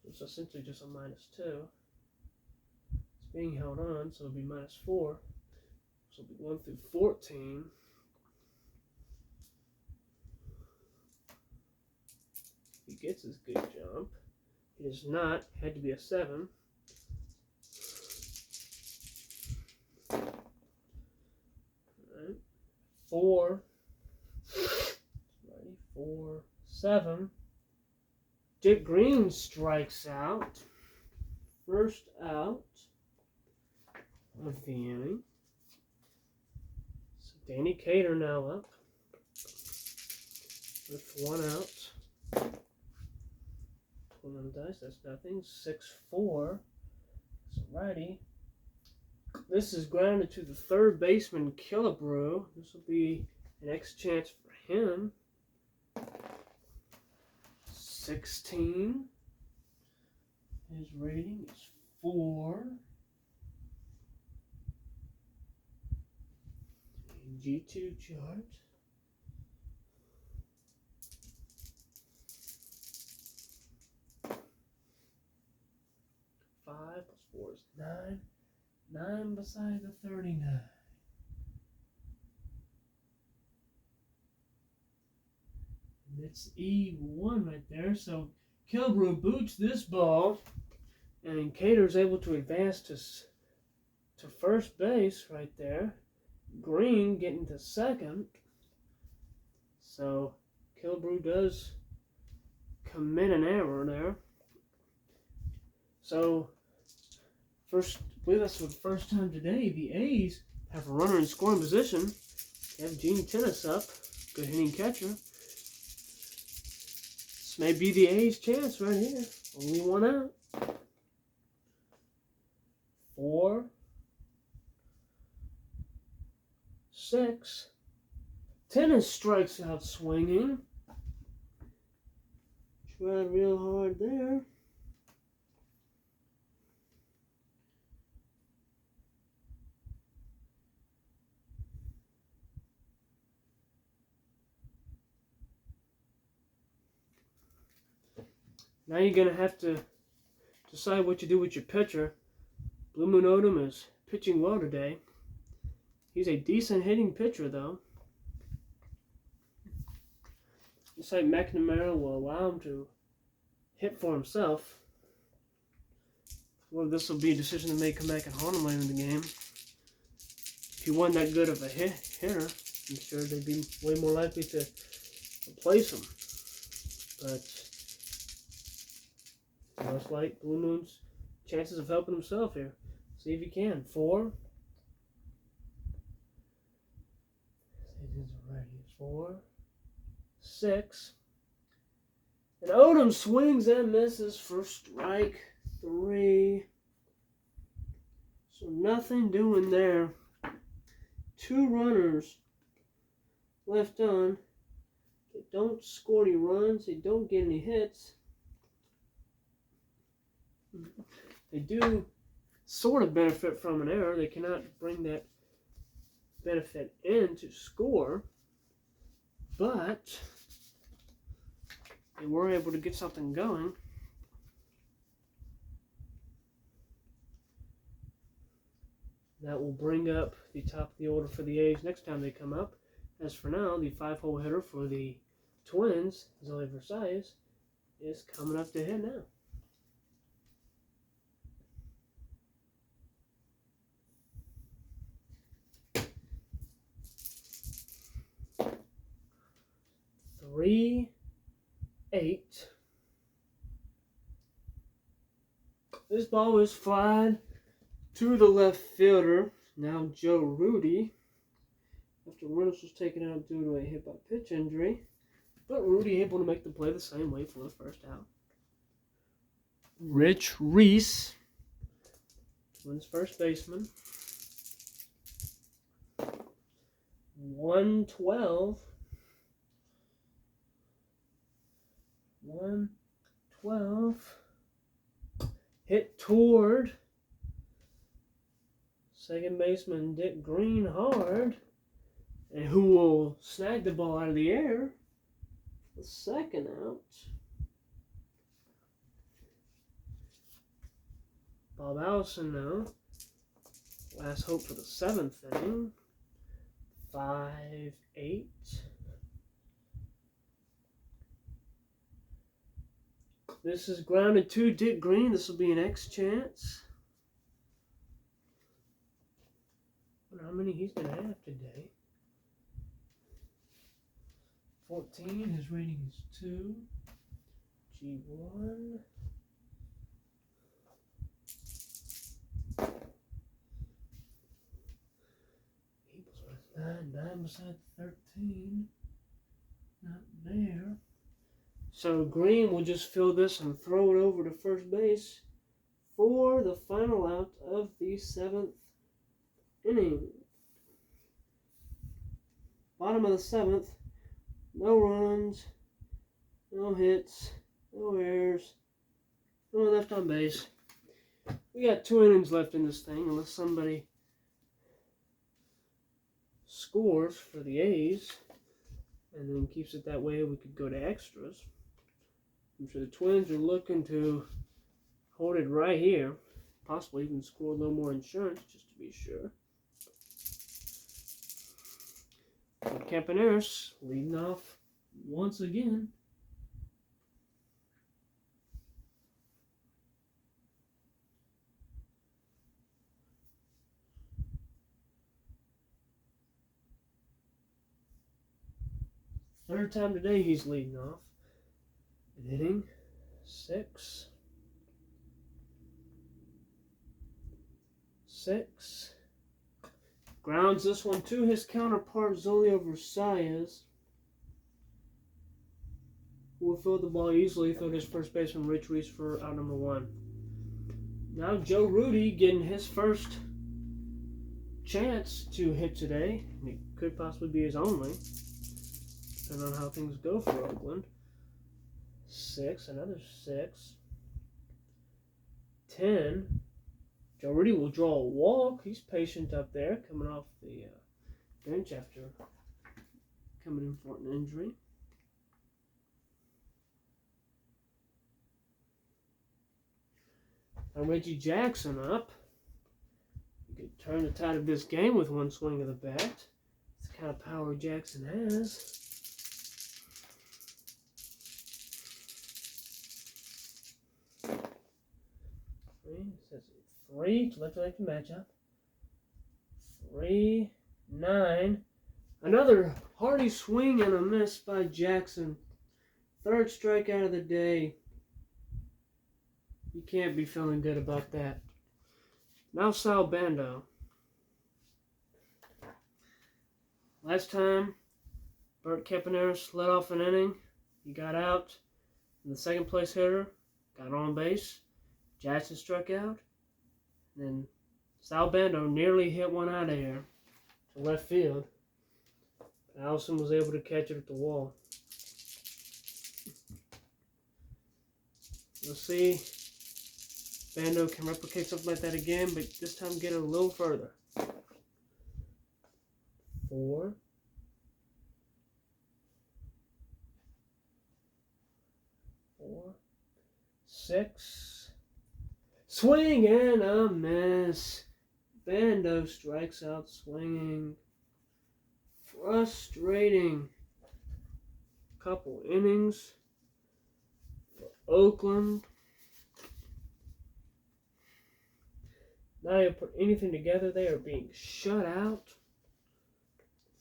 So it's essentially just a -2. It's being held on, so it'll be -4. So it'll be 1 through 14. He gets his good jump. He does not. Had to be a 7. Alright. 4. 4-7. Dick Green strikes out. First out of the inning. So Danny Cater now up with 1 out. 1 on the dice, that's nothing. 6-4. It's a righty. This is grounded to the third baseman, Killebrew. This will be the next chance for him. 16. His rating is 4. G2 chart. Five plus 4 is 9. 9 beside the 39. It's E1 right there. So Killebrew boots this ball, and Cater's able to advance to first base right there. Green getting to second. So Killebrew does commit an error there. So I believe that's for the first time today, the A's have a runner in scoring position. They have Gene Tennis up, good hitting catcher. This may be the A's chance right here. Only 1 out. 4, 6. 10 and strikes out swinging. Tried real hard there. Now you're going to have to decide what you do with your pitcher. Blue Moon Odom is pitching well today. He's a decent hitting pitcher, though. Looks like McNamara will allow him to hit for himself. Well, this will be a decision that may come back and haunt him later in the game. If he wasn't that good of a hitter, I'm sure they'd be way more likely to replace him. But looks like Blue Moon's chances of helping himself here. See if he can. 4. 4, 6. And Odom swings and misses for strike 3. So nothing doing there. 2 runners left on. They don't score any runs. They don't get any hits. They do sort of benefit from an error. They cannot bring that benefit in to score. But they were able to get something going. That will bring up the top of the order for the A's next time they come up. As for now, the 5-hole hitter for the Twins, Zoe Versailles, is coming up to hit now. Three, 8. This ball is flying to the left fielder. Now Joe Rudy. After Reynolds was taken out due to a hit by pitch injury. But Rudy able to make the play the same way for the first out. Rich Reese, Twins first baseman. 112. 112. Hit toward second baseman Dick Green hard. And who will snag the ball out of the air? The second out. Bob Allison now. Last hope for the 7th inning. 5-8. This is grounded to Dick Green. This will be an X chance. I wonder how many he's going to have today. 14. His rating is 2. G1. Equals 9. 9 beside 13. Not there. So Green will just fill this and throw it over to first base for the final out of the 7th inning. Bottom of the 7th. No runs, no hits, no errors, no one left on base. We got 2 innings left in this thing unless somebody scores for the A's and then keeps it that way. We could go to extras. I'm sure the Twins are looking to hold it right here, possibly even score a little more insurance just to be sure. Campaneris leading off once again. Third time today he's leading off. An inning, 6. 6. Grounds this one to his counterpart, Zolio Versailles, who will fill the ball easily, throw his first baseman, Rich Reese, for out number 1. Now Joe Rudy getting his first chance to hit today. It could possibly be his only, depending on how things go for Oakland. 6, another 6. 10. Joe Rudy will draw a walk. He's patient up there, coming off the bench after coming in for an injury. Now Reggie Jackson up. You could turn the tide of this game with one swing of the bat. That's the kind of power Jackson has. Says 3 to left-to-left matchup. 3, 9. Another hearty swing and a miss by Jackson. Third strikeout of the day. You can't be feeling good about that. Now Sal Bando. Last time, Bert Keppenaris led off an inning. He got out. And the second place hitter got on base. Jackson struck out. Then Sal Bando nearly hit one out of here to left field. Allison was able to catch it at the wall. We'll see. Bando can replicate something like that again, but this time get it a little further. 4. 4. 6. Swing and a miss. Bando strikes out swinging. Frustrating couple innings for Oakland. Not able to put anything together. They are being shut out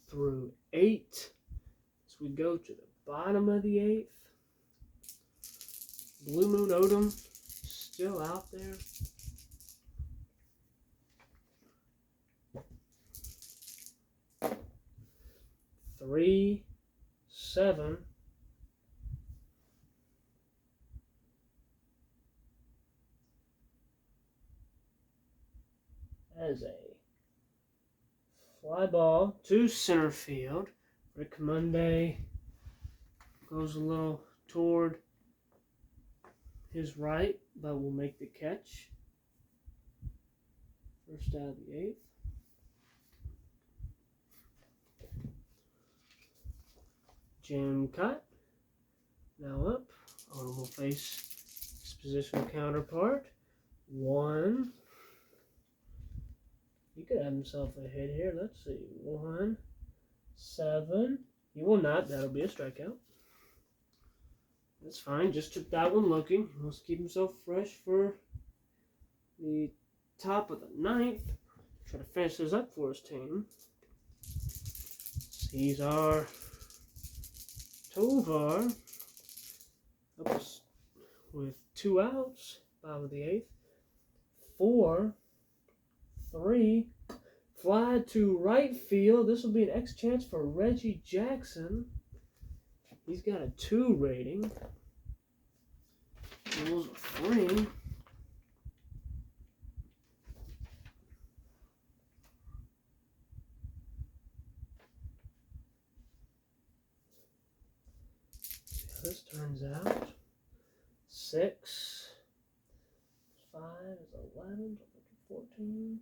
through 8. As we go to the bottom of the 8th. Blue Moon Odom still out there. Three, 7. As a fly ball to center field. Rick Monday goes a little toward his right, but will make the catch. First out of the 8th. Jim Cut, now up. Odom will face his positional counterpart. 1. He could have himself a hit here. Let's see. 1, 7. He will not. That'll be a strikeout. That's fine. Just took that one looking. He wants to keep himself fresh for the top of the 9th. Try to finish this up for his team. Cesar Tovar up with 2 outs. Bottom of the 8th. 4, 3. Fly to right field. This will be an X chance for Reggie Jackson. He's got a 2 rating. Rules are 3. This turns out 6, 5 is 11, 14,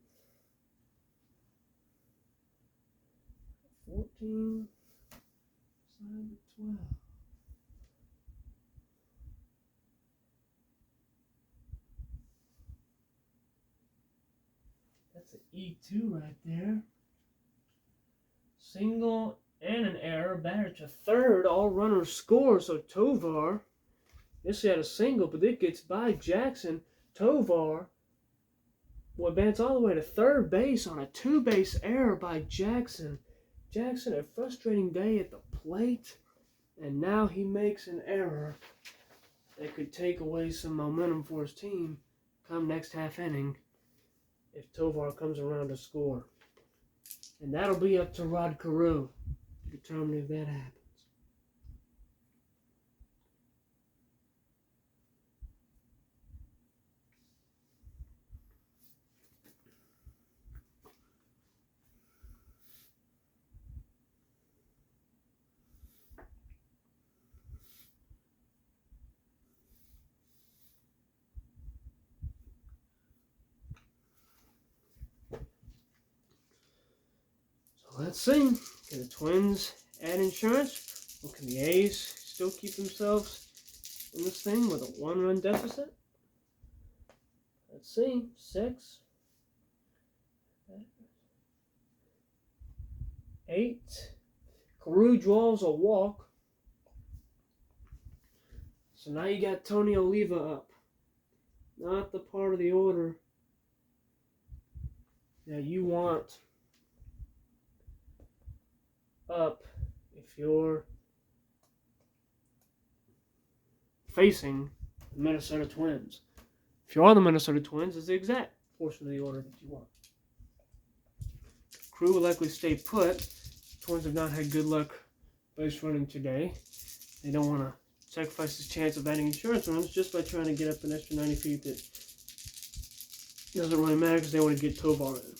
14, 12. That's an E2 right there. Single and an error. Batter to third. All runners score. So Tovar, this had a single, but it gets by Jackson. Tovar will advance all the way to third base on a 2-base error by Jackson. Jackson, a frustrating day at the plate, and now he makes an error that could take away some momentum for his team come next half inning if Tovar comes around to score. And that'll be up to Rod Carew to determine if that happens. Let's see. Can the Twins add insurance? Or can the A's still keep themselves in this thing with a 1-run deficit? Let's see. 6, 8. Carew draws a walk. So now you got Tony Oliva up. Not the part of the order that you want up if you're facing the Minnesota Twins. If you are the Minnesota Twins, it's the exact portion of the order that you want. Crew will likely stay put. Twins have not had good luck base running today. They don't want to sacrifice his chance of adding insurance runs just by trying to get up an extra 90 feet that doesn't really matter because they want to get Tovar in.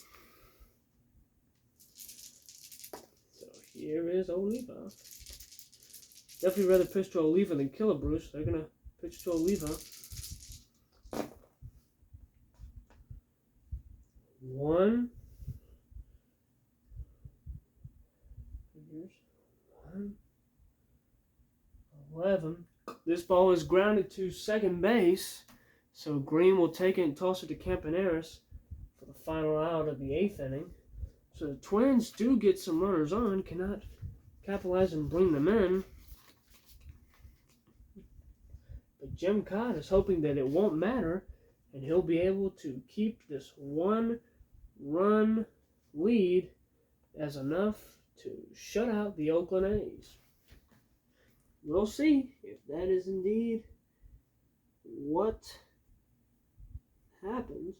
So here is Oliva. Definitely rather pitch to Oliva than Killebrew, so they're going to pitch to Oliva. 1. 11. This ball is grounded to second base, so Green will take it and toss it to Campaneris for the final out of the 8th inning. So the Twins do get some runners on, cannot capitalize and bring them in. But Jim Cott is hoping that it won't matter, and he'll be able to keep this 1-run lead as enough to shut out the Oakland A's. We'll see if that is indeed what happens.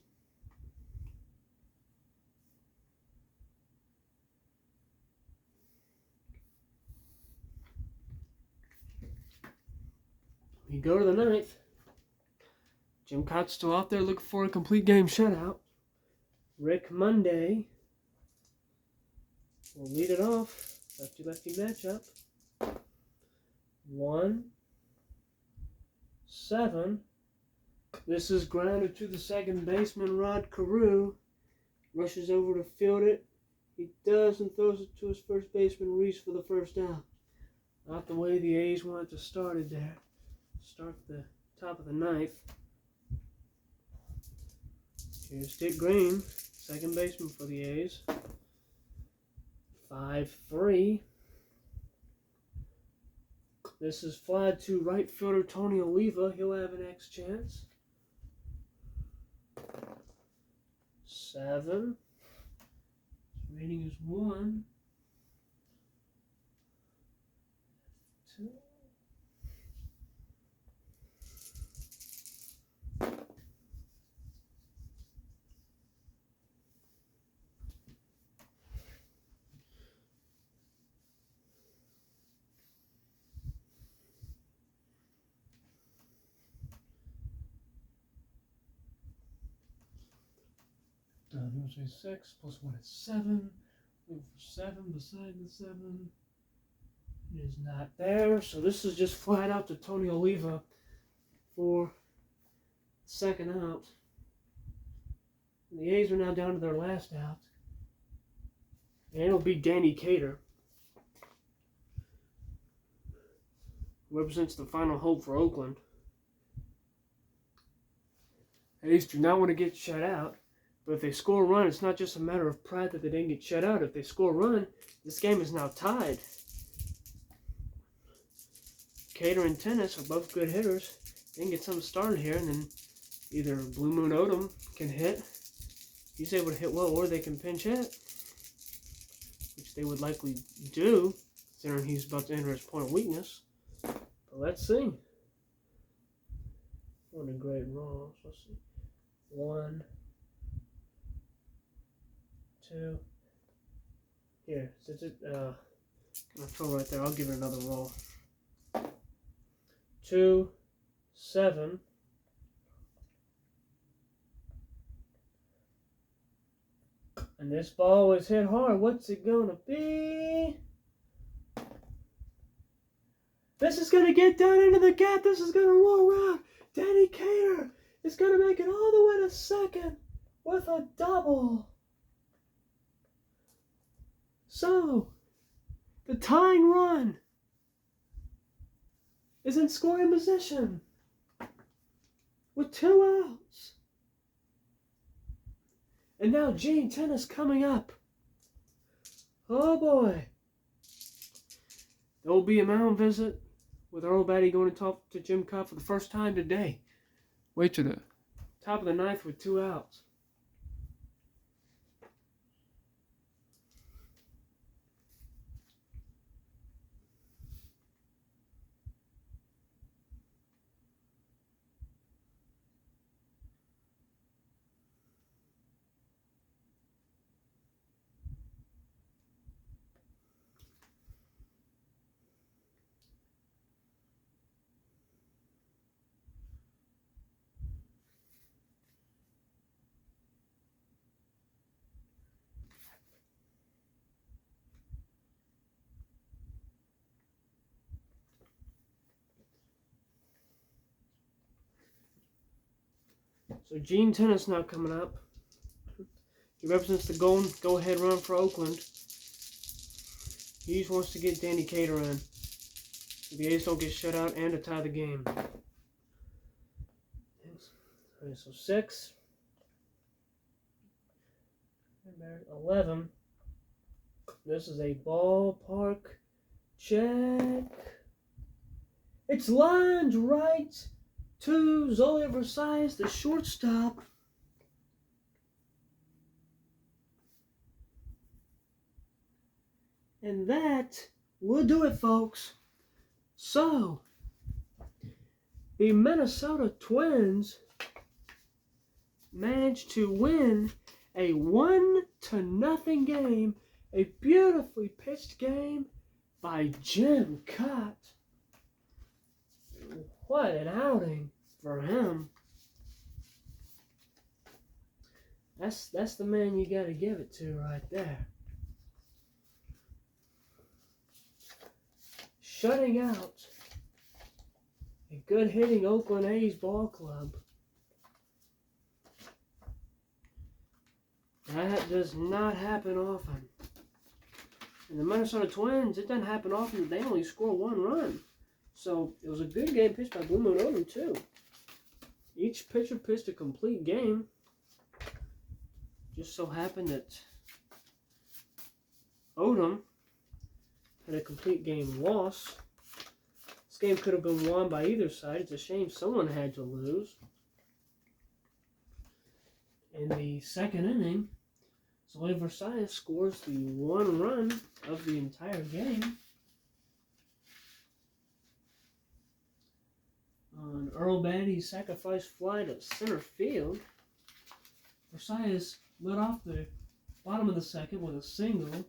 We go to the 9th. Jim Cott's still out there looking for a complete game shutout. Rick Monday will lead it off. Lefty-lefty matchup. 1, 7. This is grounded to the second baseman, Rod Carew. Rushes over to field it. He does and throws it to his first baseman, Reese, for the first out. Not the way the A's wanted to start it there. Start the top of the 9th. Here's Dick Green, second baseman for the A's. 5-3. This is fly to right fielder Tony Oliva. He'll have an X chance. 7. His rating is 1. 2. Here's a 6, plus 1 is 7. Looking for 7 beside the 7. It is not there. So this is just flat out to Tony Oliva for second out. And the A's are now down to their last out. And it'll be Danny Cater, who represents the final hope for Oakland. A's do not want to get shut out. But if they score a run, it's not just a matter of pride that they didn't get shut out. If they score a run, this game is now tied. Cater and Tennis are both good hitters. They can get something started here, and then either Blue Moon Odom can hit. He's able to hit well, or they can pinch hit, which they would likely do, considering he's about to enter his point of weakness. But let's see. What a great roll. So let's see. 1, 2. Here, since it gonna throw right there, I'll give it another roll. 2, 7. And this ball was hit hard. What's it gonna be? This is gonna get down into the gap. This is gonna roll around. Danny Cater is gonna make it all the way to second with a double. So, the tying run is in scoring position with 2 outs. And now Gene Tennis coming up. Oh boy. There will be a mound visit with Earl Batty going to talk to Jim Cobb for the first time today. Wait to the top of the ninth with 2 outs. So Gene Tennis now coming up. He represents the go-ahead run for Oakland. He just wants to get Danny Cater in. So the A's don't get shut out and to tie the game. Alright, so 6. 11. This is a ballpark check. It's lined right to Zoli Versailles, the shortstop. And that will do it, folks. So, the Minnesota Twins managed to win a 1-0 game, a beautifully pitched game by Jim Cott. What an outing for him. That's the man you got to give it to right there. Shutting out a good hitting Oakland A's ball club. That does not happen often. And the Minnesota Twins, it doesn't happen often that they only score 1 run. So it was a good game pitched by Blue Moon Odom too. Each pitcher pitched a complete game. Just so happened that Odom had a complete game loss. This game could have been won by either side. It's a shame someone had to lose. In the second inning, Zoli Versailles scores the 1 run of the entire game on Earl Batty's sacrifice fly to center field. Versailles led off the bottom of the second with a single.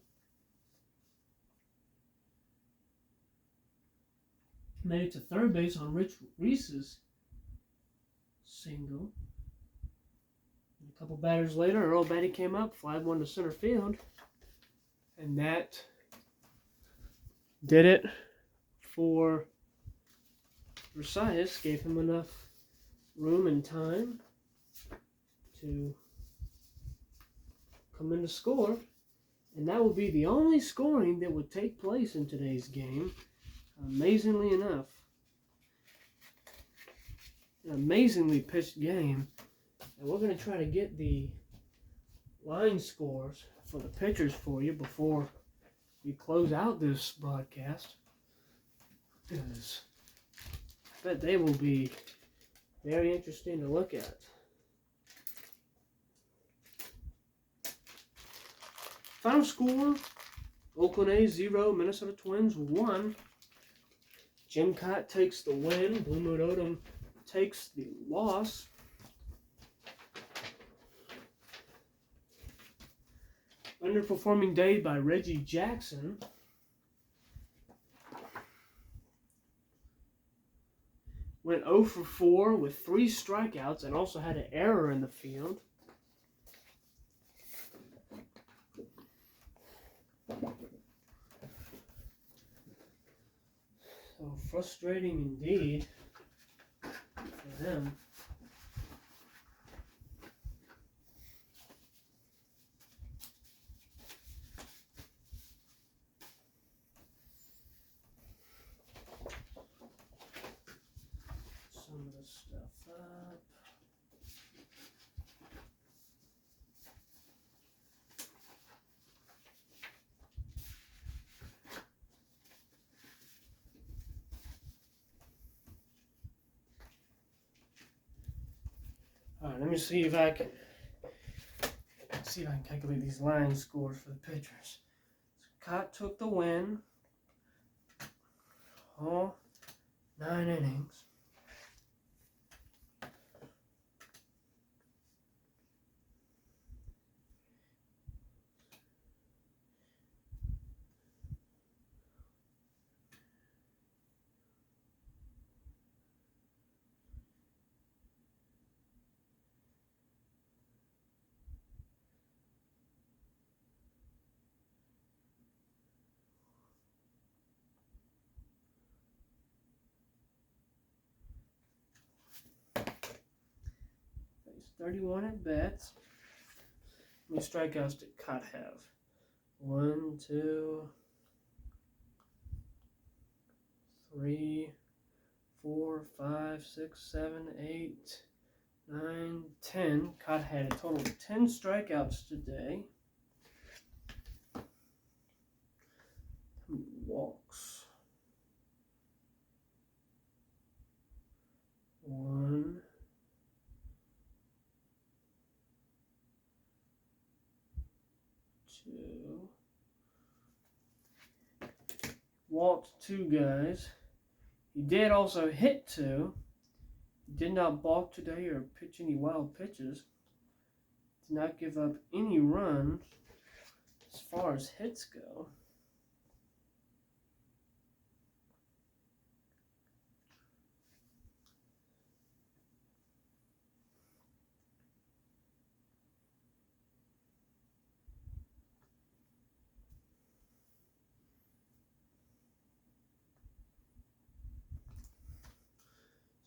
Made it to third base on Rich Reese's single. And a couple batters later, Earl Batty came up, flied 1 to center field. And that did it for Versailles. Gave him enough room and time to come in to score. And that would be the only scoring that would take place in today's game. Amazingly enough. An amazingly pitched game. And we're going to try to get the line scores for the pitchers for you before we close out this broadcast. Because I bet they will be very interesting to look at. Final score, Oakland A's 0, Minnesota Twins 1. Jim Cott takes the win. Blue Moon Odom takes the loss. Underperforming day by Reggie Jackson. Went 0 for 4 with 3 strikeouts and also had an error in the field. So frustrating indeed for them. All right, let me see if I can calculate these line scores for the pitchers. Scott took the win. All 9 innings. There's 31 at bats. How many strikeouts did Cott have? 1, 2, 3, 4, 5, 6, 7, 8, 9, 10. Cott had a total of 10 strikeouts today. How many walks? 1, 2. Walked 2 guys. He did also hit 2. He did not balk today or pitch any wild pitches. Did not give up any runs as far as hits go.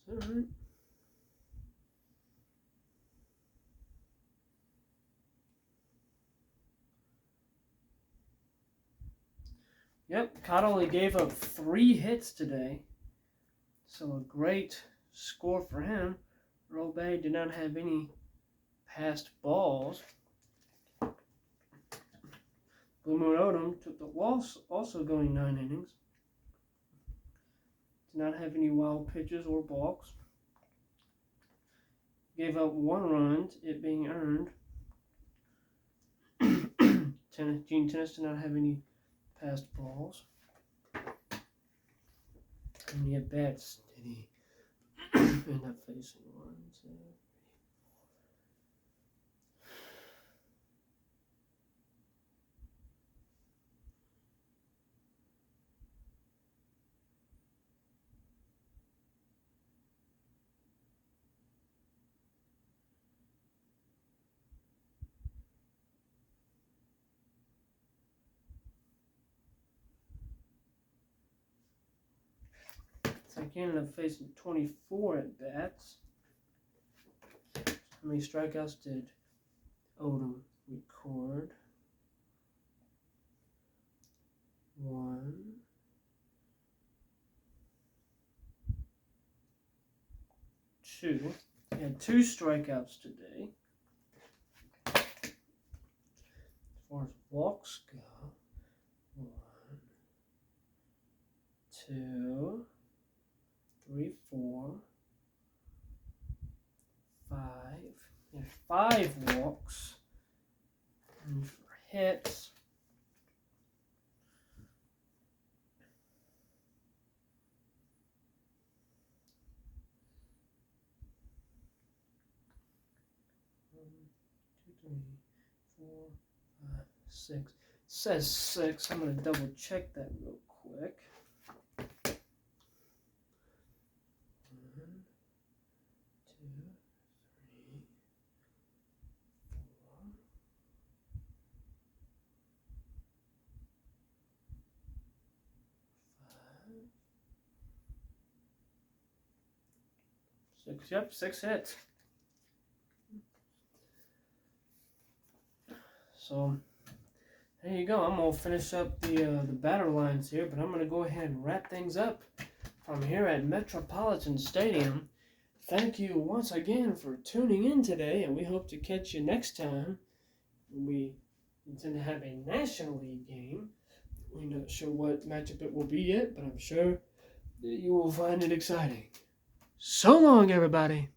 Is that right? Yep, Cott only gave up 3 hits today. So a great score for him. Robey did not have any passed balls. Blue Moon Odom took the loss, also going 9 innings. Did not have any wild pitches or balks. Gave up 1 run, it being earned. Gene Tennis did not have any passed balls. How many at bats did he end up facing? 1, 2. So he ended up facing 24 at bats. How many strikeouts did Odom record? 1, 2. He had 2 strikeouts today. As far as walks go, 1, 2, 3, 4, 5. He had 5 walks. And for hits, six. It says 6. I'm going to double check that real quick. 1, 2, 3, 4, 5, 6. Yep, 6 hits. So there you go. I'm going to finish up the batter lines here, but I'm going to go ahead and wrap things up from here at Metropolitan Stadium. Thank you once again for tuning in today, and we hope to catch you next time. We intend to have a National League game. We're not sure what matchup it will be yet, but I'm sure that you will find it exciting. So long, everybody.